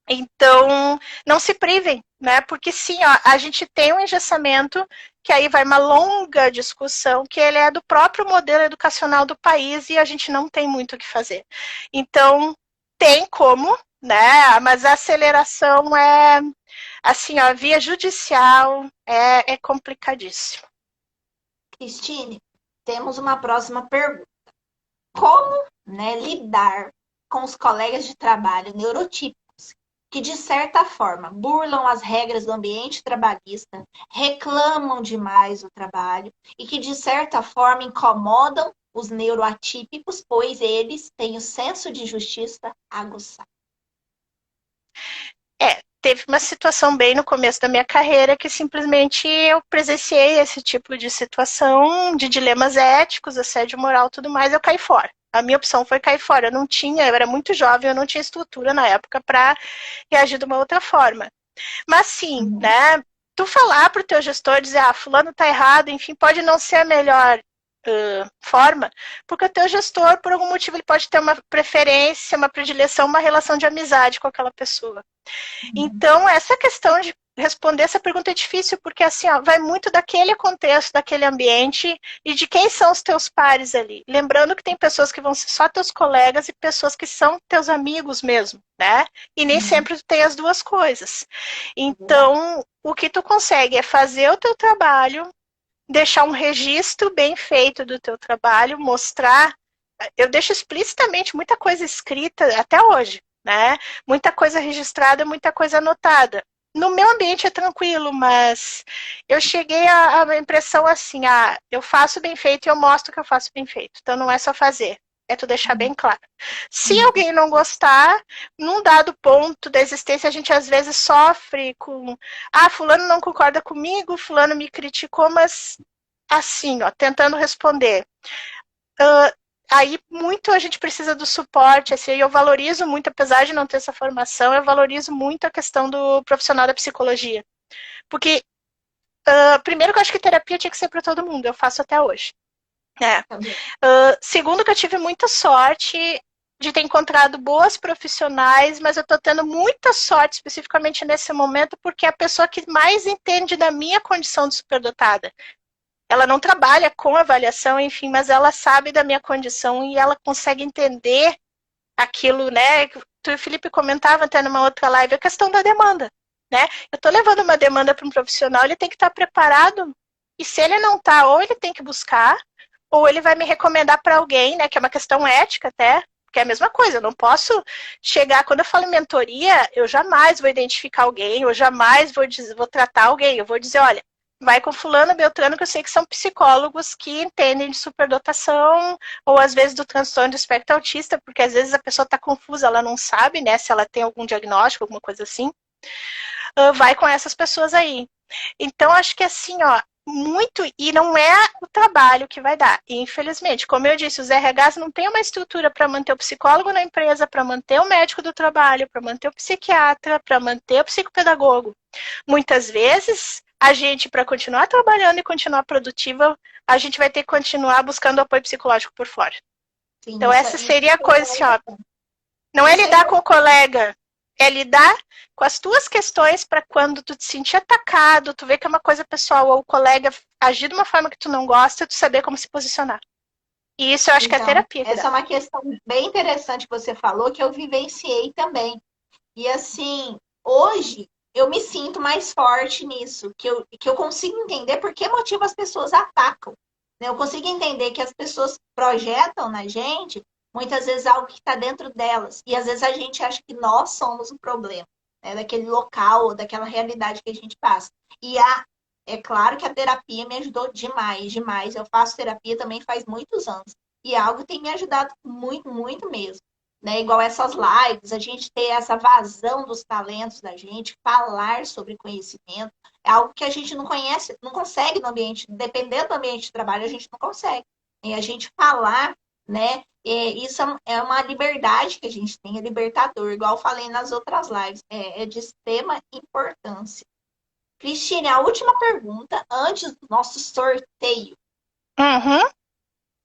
Então, não se privem, né? Porque sim, ó, a gente tem um engessamento que aí vai uma longa discussão, que ele é do próprio modelo educacional do país e a gente não tem muito o que fazer. Então, tem como, né? Mas a aceleração é, assim, ó, via judicial é complicadíssimo. Cristine, temos uma próxima pergunta. Como, né, lidar com os colegas de trabalho neurotípicos que, de certa forma, burlam as regras do ambiente trabalhista, reclamam demais do trabalho e que, de certa forma, incomodam os neuroatípicos, pois eles têm o senso de justiça aguçado? Teve uma situação bem no começo da minha carreira que simplesmente eu presenciei esse tipo de situação, de dilemas éticos, assédio moral, tudo mais, eu caí fora. A minha opção foi cair fora. Eu era muito jovem, eu não tinha estrutura na época para reagir de uma outra forma. Mas sim, Uhum. né? Tu falar pro teu gestor, dizer, fulano tá errado, enfim, pode não ser a melhor forma, porque o teu gestor, por algum motivo, ele pode ter uma preferência, uma predileção, uma relação de amizade com aquela pessoa. Então, essa questão de responder essa pergunta é difícil, porque assim, ó, vai muito daquele contexto, daquele ambiente e de quem são os teus pares ali. Lembrando que tem pessoas que vão ser só teus colegas e pessoas que são teus amigos mesmo, né? E nem Uhum. sempre tu tem as duas coisas. É verdade. Então, o que tu consegue é fazer o teu trabalho, deixar um registro bem feito do teu trabalho, mostrar. Eu deixo explicitamente muita coisa escrita até hoje, né? Muita coisa registrada, muita coisa anotada. No meu ambiente é tranquilo, mas eu cheguei à impressão assim, eu faço bem feito e eu mostro que eu faço bem feito. Então não é só fazer, é tu deixar bem claro. Se Uhum. alguém não gostar, num dado ponto da existência, a gente às vezes sofre com, fulano não concorda comigo, fulano me criticou, mas assim, ó, tentando responder. Aí muito a gente precisa do suporte, assim, eu valorizo muito, apesar de não ter essa formação, eu valorizo muito a questão do profissional da psicologia. Porque, primeiro que eu acho que terapia tinha que ser para todo mundo, eu faço até hoje. Né? Também. Segundo que eu tive muita sorte de ter encontrado boas profissionais, mas eu estou tendo muita sorte especificamente nesse momento, porque é a pessoa que mais entende da minha condição de superdotada. Ela não trabalha com avaliação, enfim, mas ela sabe da minha condição e ela consegue entender aquilo, né? Tu e o Felipe comentava até numa outra live, a questão da demanda, né? Eu estou levando uma demanda para um profissional, ele tem que estar preparado, e se ele não está, ou ele tem que buscar, ou ele vai me recomendar para alguém, né? Que é uma questão ética até, que é a mesma coisa, eu não posso chegar, quando eu falo em mentoria, eu jamais vou identificar alguém, eu jamais vou tratar alguém, eu vou dizer, olha, vai com fulano, beltrano, que eu sei que são psicólogos que entendem de superdotação, ou às vezes do transtorno do espectro autista, porque às vezes a pessoa está confusa, ela não sabe, né, se ela tem algum diagnóstico, alguma coisa assim. Vai com essas pessoas aí. Então, acho que assim, ó, muito, e não é o trabalho que vai dar. E, infelizmente, como eu disse, os RHs não têm uma estrutura para manter o psicólogo na empresa, para manter o médico do trabalho, para manter o psiquiatra, para manter o psicopedagogo. Muitas vezes, a gente, para continuar trabalhando e continuar produtiva, a gente vai ter que continuar buscando apoio psicológico por fora. Sim, Então, essa seria a coisa, assim, ó, não é isso é lidar com o importante. colega, é lidar com as tuas questões para quando tu te sentir atacado, tu vê que é uma coisa pessoal ou o colega agir de uma forma que tu não gosta, tu saber como se posicionar. E isso eu acho que é a Então, terapia que dá. essa é uma questão bem interessante que você falou, que eu vivenciei também. E assim, hoje eu me sinto mais forte nisso, que eu consigo entender por que motivo as pessoas atacam. Né? Eu consigo entender que as pessoas projetam na gente, muitas vezes, algo que está dentro delas. E às vezes a gente acha que nós somos o problema, né? Daquele local ou daquela realidade que a gente passa. E é claro que a terapia me ajudou demais, demais. Eu faço terapia também faz muitos anos. E é algo que tem me ajudado muito, muito mesmo. Né? Igual essas lives, a gente ter essa vazão dos talentos da gente, falar sobre conhecimento, é algo que a gente não conhece, não consegue no ambiente, dependendo do ambiente de trabalho, a gente não consegue. E a gente falar, né? Isso é uma liberdade que a gente tem, é libertador, igual eu falei nas outras lives, é de extrema importância. Cristine, a última pergunta antes do nosso sorteio. Uhum.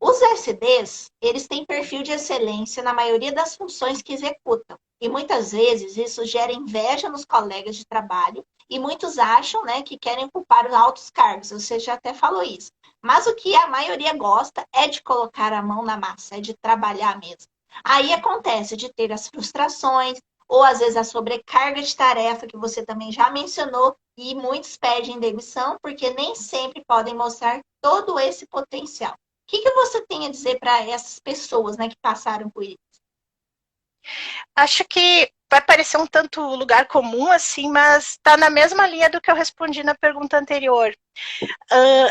Os SDs, eles têm perfil de excelência na maioria das funções que executam. E muitas vezes isso gera inveja nos colegas de trabalho e muitos acham, né, que querem ocupar os altos cargos. Você já até falou isso. Mas o que a maioria gosta é de colocar a mão na massa, é de trabalhar mesmo. Aí acontece de ter as frustrações, ou às vezes a sobrecarga de tarefa, que você também já mencionou, e muitos pedem demissão porque nem sempre podem mostrar todo esse potencial. O que você tem a dizer para essas pessoas, né, que passaram por isso? Acho que vai parecer um tanto lugar comum, assim, mas está na mesma linha do que eu respondi na pergunta anterior.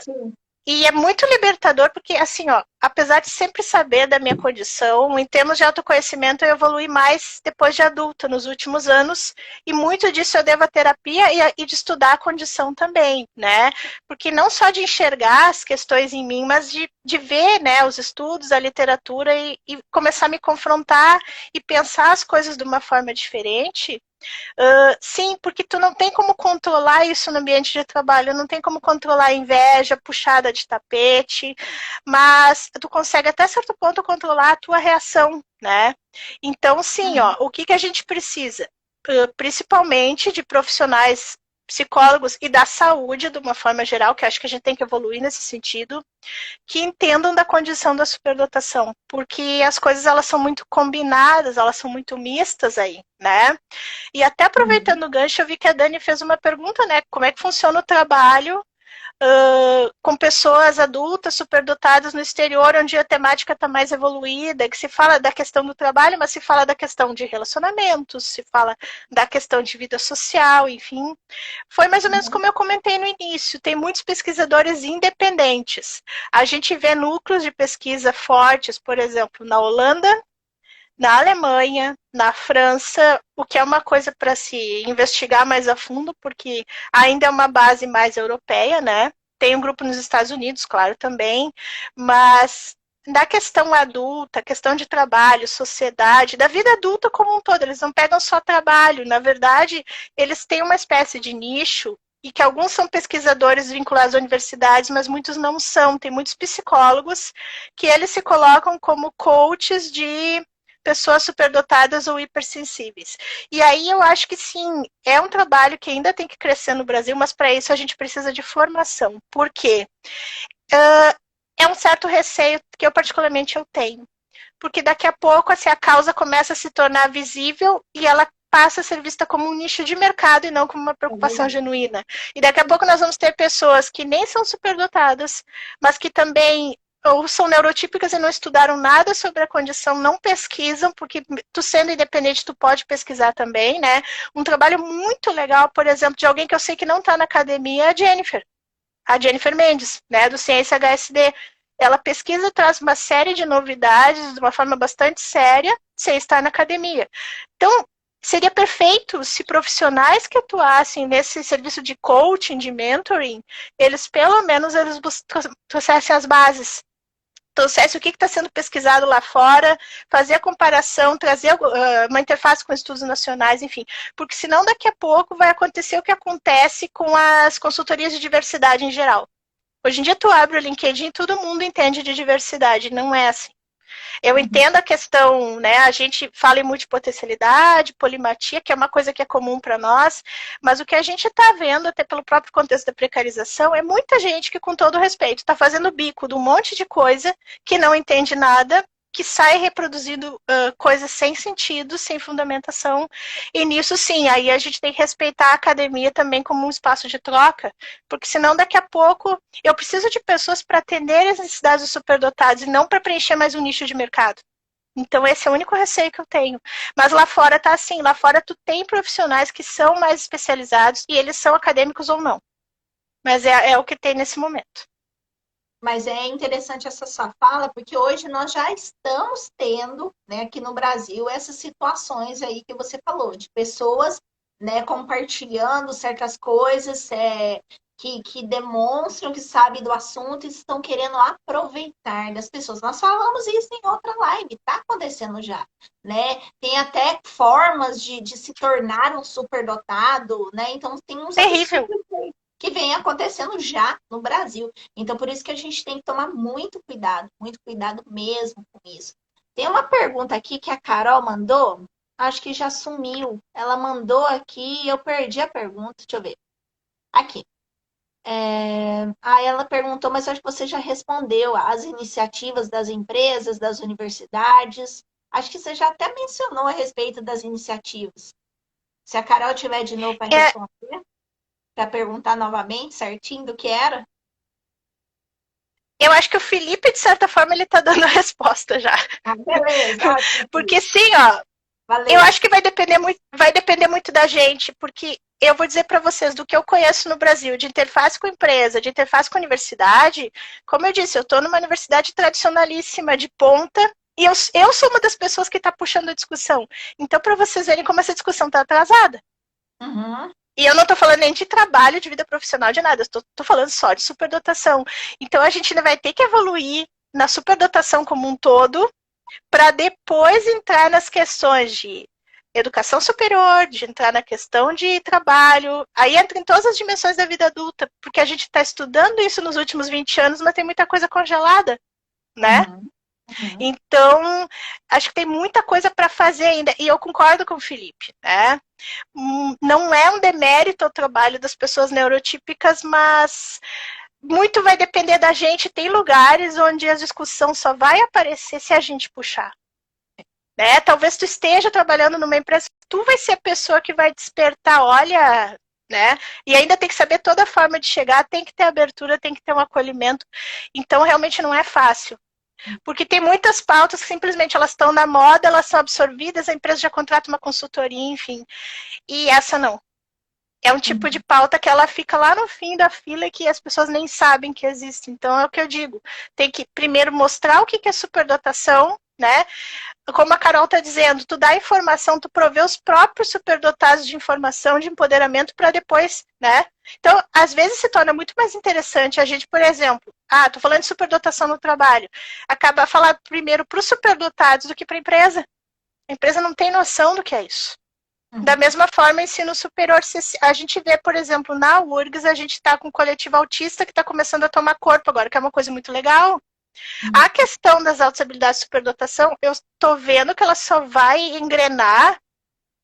Sim. E é muito libertador, porque, assim, ó, apesar de sempre saber da minha condição, em termos de autoconhecimento, eu evolui mais depois de adulta, nos últimos anos, e muito disso eu devo à terapia e de estudar a condição também, né? Porque não só de enxergar as questões em mim, mas de ver, né, os estudos, a literatura e começar a me confrontar e pensar as coisas de uma forma diferente. Sim, porque tu não tem como controlar isso no ambiente de trabalho, não tem como controlar a inveja, puxada de tapete, mas tu consegue até certo ponto controlar a tua reação, né? Então, sim, ó, Uhum. o que que a gente precisa? Principalmente de profissionais psicólogos e da saúde, de uma forma geral, que acho que a gente tem que evoluir nesse sentido, que entendam da condição da superdotação, porque as coisas elas são muito combinadas, elas são muito mistas aí, né? E até Uhum. aproveitando o gancho, eu vi que a Dani fez uma pergunta, né? Como é que funciona o trabalho com pessoas adultas superdotadas no exterior, onde a temática está mais evoluída, que se fala da questão do trabalho, mas se fala da questão de relacionamentos, se fala da questão de vida social, enfim. Foi mais ou menos Uhum. como eu comentei no início, tem muitos pesquisadores independentes. A gente vê núcleos de pesquisa fortes, por exemplo, na Holanda, na Alemanha, na França, o que é uma coisa para se investigar mais a fundo, porque ainda é uma base mais europeia, né? Tem um grupo nos Estados Unidos, claro, também, mas da questão adulta, questão de trabalho, sociedade, da vida adulta como um todo, eles não pegam só trabalho, na verdade, eles têm uma espécie de nicho e que alguns são pesquisadores vinculados a universidades, mas muitos não são. Tem muitos psicólogos que eles se colocam como coaches de pessoas superdotadas ou hipersensíveis. E aí eu acho que sim, é um trabalho que ainda tem que crescer no Brasil, mas para isso a gente precisa de formação. Por quê? É um certo receio que eu particularmente eu tenho. Porque daqui a pouco assim, a causa começa a se tornar visível e ela passa a ser vista como um nicho de mercado e não como uma É preocupação verdade. genuína. E daqui a pouco nós vamos ter pessoas que nem são superdotadas, mas que também ou são neurotípicas e não estudaram nada sobre a condição, não pesquisam, porque tu sendo independente, tu pode pesquisar também, né? Um trabalho muito legal, por exemplo, de alguém que eu sei que não está na academia, é a Jennifer Mendes, né, do Ciência HSD. Ela pesquisa e traz uma série de novidades de uma forma bastante séria, sem estar na academia. Então, seria perfeito se profissionais que atuassem nesse serviço de coaching, de mentoring, eles pelo menos eles trouxessem as bases, trouxesse o que está sendo pesquisado lá fora, fazer a comparação, trazer uma interface com estudos nacionais, enfim. Porque senão daqui a pouco vai acontecer o que acontece com as consultorias de diversidade em geral. Hoje em dia tu abre o LinkedIn e todo mundo entende de diversidade, não é assim. Eu Uhum. entendo a questão, né? A gente fala em multipotencialidade, polimatia, que é uma coisa que é comum para nós, mas o que a gente está vendo, até pelo próprio contexto da precarização, é muita gente que, com todo respeito, está fazendo bico de um monte de coisa que não entende nada, que sai reproduzindo coisas sem sentido, sem fundamentação, e nisso sim, aí a gente tem que respeitar a academia também como um espaço de troca, porque senão daqui a pouco eu preciso de pessoas para atender as necessidades dos superdotados e não para preencher mais um nicho de mercado. Então esse é o único receio que eu tenho. Mas lá fora tá assim, lá fora tu tem profissionais que são mais especializados e eles são acadêmicos ou não. Mas é o que tem nesse momento. Mas é interessante essa sua fala, porque hoje nós já estamos tendo, né, aqui no Brasil, essas situações aí que você falou, de pessoas, né, compartilhando certas coisas que demonstram que sabem do assunto e estão querendo aproveitar das pessoas. Nós falamos isso em outra live, está acontecendo já, né? Tem até formas de se tornar um superdotado, né? Então tem uns Terrível. absurdos aí que vem acontecendo já no Brasil. Então, por isso que a gente tem que tomar muito cuidado mesmo com isso. Tem uma pergunta aqui que a Carol mandou. acho que já sumiu. Ela mandou aqui e eu perdi a pergunta. Deixa eu ver. Aqui. Aí ela perguntou, mas acho que você já respondeu as iniciativas das empresas, das universidades. Acho que você já até mencionou a respeito das iniciativas. Se a Carol tiver de novo para É, responder, para perguntar novamente certinho do que era. eu acho que o Felipe, de certa forma, ele tá dando a resposta já. Ah, beleza, ótimo. Porque sim, ó, eu Valeu. acho que vai depender muito da gente, porque eu vou dizer para vocês do que eu conheço no Brasil, de interface com empresa, de interface com universidade. Como eu disse, eu estou numa universidade tradicionalíssima de ponta e eu sou uma das pessoas que está puxando a discussão. Então, para vocês verem como essa discussão está atrasada. Uhum, E eu não estou falando nem de trabalho, de vida profissional, de nada. Estou falando só de superdotação. Então, a gente ainda vai ter que evoluir na superdotação como um todo para depois entrar nas questões de educação superior, de entrar na questão de trabalho, aí entra em todas as dimensões da vida adulta, porque a gente está estudando isso nos últimos 20 anos, mas tem muita coisa congelada, né? uhum, uhum, Então, acho que tem muita coisa para fazer ainda, e eu concordo com o Felipe, né? Não é um demérito ao trabalho das pessoas neurotípicas, mas muito vai depender da gente. Tem lugares onde a discussão só vai aparecer se a gente puxar. Né? Talvez tu esteja trabalhando numa empresa, tu vai ser a pessoa que vai despertar, olha, né? E ainda tem que saber toda a forma de chegar, tem que ter abertura, tem que ter um acolhimento. Então, realmente não é fácil. Porque tem muitas pautas que simplesmente elas estão na moda, elas são absorvidas, a empresa já contrata uma consultoria, enfim. E essa não. É um tipo de uhum, pauta que ela fica lá no fim da fila e que as pessoas nem sabem que existe. Então, é o que eu digo. Tem que primeiro mostrar o que é superdotação, né? Como a Carol está dizendo, tu dá informação, tu provê os próprios superdotados de informação, de empoderamento para depois, né? Então, às vezes se torna muito mais interessante a gente, por exemplo, tô falando de superdotação no trabalho, acaba falar primeiro para os superdotados do que para a empresa. A empresa não tem noção do que é isso. Da uhum, mesma forma, ensino superior, a gente vê, por exemplo, na URGS, a gente está com um coletivo autista que está começando a tomar corpo agora, que é uma coisa muito legal. uhum, A questão das altas habilidades de superdotação, eu estou vendo que ela só vai engrenar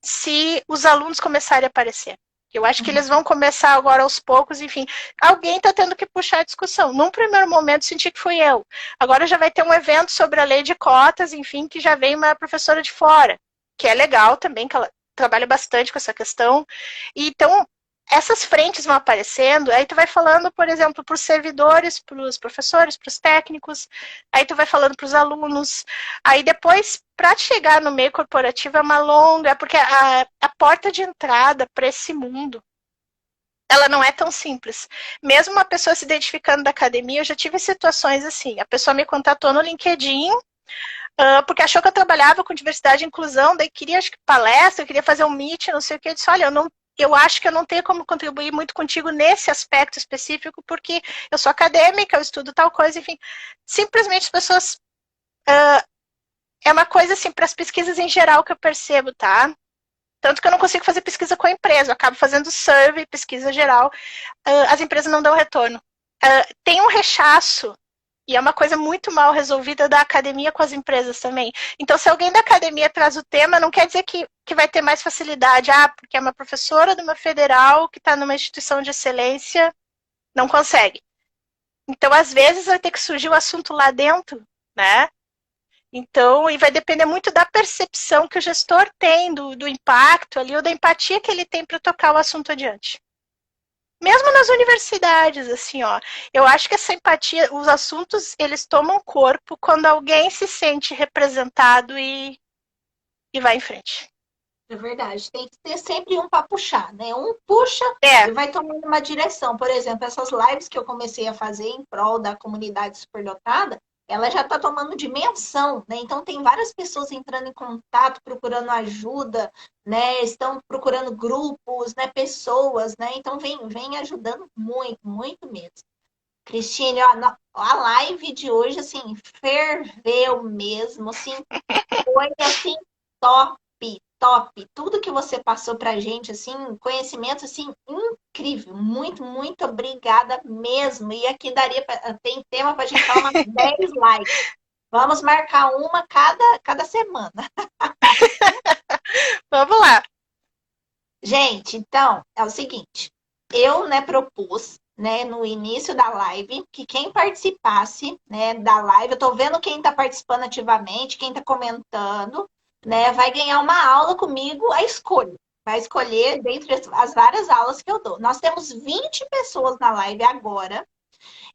se os alunos começarem a aparecer. Eu acho que eles uhum. vão começar agora aos poucos, enfim. Alguém está tendo que puxar a discussão. Num primeiro momento, senti que fui eu. Agora já vai ter um evento sobre a lei de cotas, enfim, que já vem uma professora de fora, que é legal também, que ela trabalha bastante com essa questão. Então, essas frentes vão aparecendo, aí tu vai falando, por exemplo, para os servidores, para os professores, para os técnicos, aí tu vai falando para os alunos, aí depois, para chegar no meio corporativo é uma longa, porque a porta de entrada para esse mundo, ela não é tão simples. Mesmo uma pessoa se identificando da academia, eu já tive situações assim, a pessoa me contatou no LinkedIn, porque achou que eu trabalhava com diversidade e inclusão, daí queria, acho que palestra, queria fazer um meet, não sei o que, eu disse, olha, eu acho que eu não tenho como contribuir muito contigo nesse aspecto específico, porque eu sou acadêmica, eu estudo tal coisa, enfim. Simplesmente as pessoas. É uma coisa assim, para as pesquisas em geral que eu percebo, tá? Tanto que eu não consigo fazer pesquisa com a empresa, eu acabo fazendo survey, pesquisa geral, as empresas não dão retorno. Tem um rechaço, e é uma coisa muito mal resolvida da academia com as empresas também. Então, se alguém da academia traz o tema, não quer dizer que vai ter mais facilidade. Porque é uma professora de uma federal que está numa instituição de excelência, não consegue. Então, às vezes, vai ter que surgir o assunto lá dentro, né? Então, e vai depender muito da percepção que o gestor tem do impacto ali, ou da empatia que ele tem para tocar o assunto adiante. Mesmo nas universidades, assim, ó, eu acho que essa empatia, os assuntos, eles tomam corpo quando alguém se sente representado e vai em frente. É verdade. Tem que ter sempre um para puxar, né? Um puxa É, e vai tomando uma direção. Por exemplo, essas lives que eu comecei a fazer em prol da comunidade superdotada, ela já está tomando dimensão, né? Então tem várias pessoas entrando em contato, procurando ajuda, né? Estão procurando grupos, né? Pessoas, né? Então vem ajudando muito, muito mesmo. Cristine, ó, a live de hoje, assim, ferveu mesmo, assim, foi assim, top, top. Tudo que você passou pra gente, assim, conhecimento, assim, incrível. Muito, muito obrigada mesmo. E aqui daria, tem tema pra gente falar umas 10 lives. Vamos marcar uma cada semana. Vamos lá. Gente, então, é o seguinte. Eu, né, propus, né, no início da live, que quem participasse, né, da live, eu tô vendo quem tá participando ativamente, quem tá comentando, né, vai ganhar uma aula comigo a escolha. Vai escolher dentre as várias aulas que eu dou. Nós temos 20 pessoas na live agora.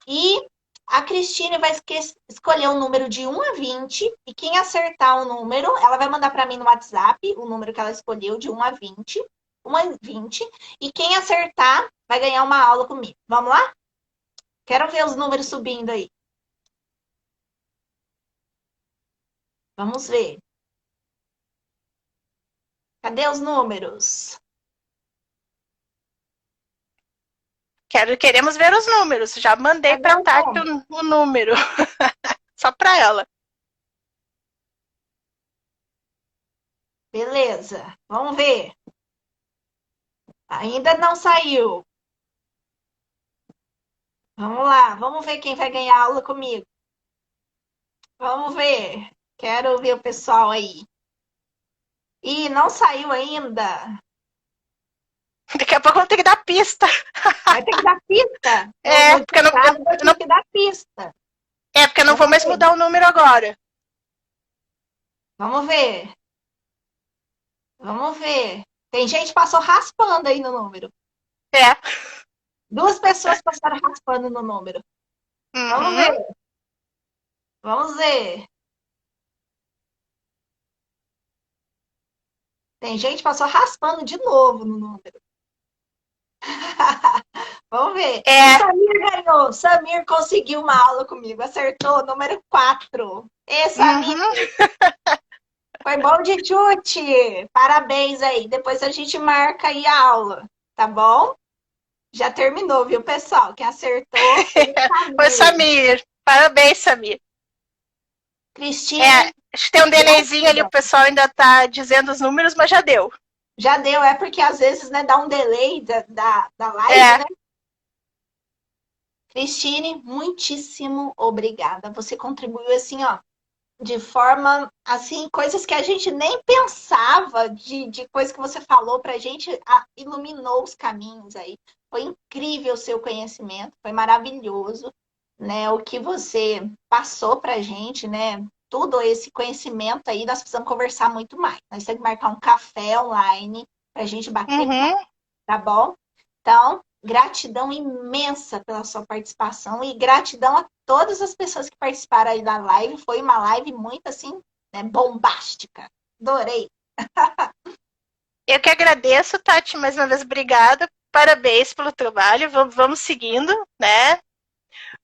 E a Cristine vai escolher um número de 1 a 20. E quem acertar o número, ela vai mandar para mim no WhatsApp o número que ela escolheu de 1 a 20. 1 a 20. E quem acertar vai ganhar uma aula comigo. Vamos lá? Quero ver os números subindo aí. Vamos ver. Cadê os números? Queremos ver os números. Já mandei Cadê para a o Tati número? o número. Só para ela. Beleza. Vamos ver. Ainda não saiu. Vamos lá. Vamos ver quem vai ganhar aula comigo. Vamos ver. Quero ver o pessoal aí. Ih, não saiu ainda. Daqui a pouco eu vou ter que dar pista. Vai ter que dar pista. É, No porque eu não, ditado vai eu não, ter que dar pista. porque eu não vou mais mudar o número agora. Vamos ver. Vamos ver. Tem gente que passou raspando aí no número. É. 2 pessoas passaram raspando no número. Vamos Uhum. ver. Vamos ver. Tem gente que passou raspando de novo no número. Vamos ver. O É. Samir ganhou. O Samir conseguiu uma aula comigo. Acertou o número 4. Esse Samir. Foi bom de chute. Parabéns aí. Depois a gente marca aí a aula. Tá bom? Já terminou, viu, pessoal? Quem acertou foi Oi, o Samir. Samir. Parabéns, Samir. Cristine. Acho que tem um delayzinho ali, o pessoal ainda tá dizendo os números, mas já deu. Já deu, é porque às vezes, né, dá um delay da live, né? Cristine, muitíssimo obrigada. Você contribuiu assim, ó, de forma, assim, coisas que a gente nem pensava, de coisas que você falou pra gente, iluminou os caminhos aí. Foi incrível o seu conhecimento, foi maravilhoso, né? O que você passou pra gente, né? Tudo esse conhecimento aí, nós precisamos conversar muito mais. Nós temos que marcar um café online pra gente bater papo, Uhum. tá bom? Então, gratidão imensa pela sua participação e gratidão a todas as pessoas que participaram aí da live. Foi uma live muito, assim, né, bombástica. Adorei. Eu que agradeço, Tati, mais uma vez, obrigada. Parabéns pelo trabalho. Vamos seguindo, né?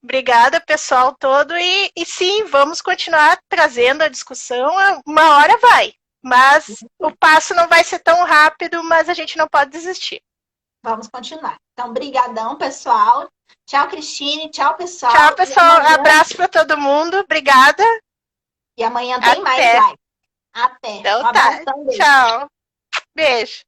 Obrigada, pessoal todo. E sim, vamos continuar trazendo a discussão. Uma hora vai, mas o passo não vai ser tão rápido, mas a gente não pode desistir. Vamos continuar. Então, brigadão, pessoal. Tchau, Cristine. Tchau, pessoal. Tchau, pessoal. Abraço para todo mundo. Obrigada. E amanhã tem mais Até. live. Até. Então Um tá. abração. Tchau. Beijo.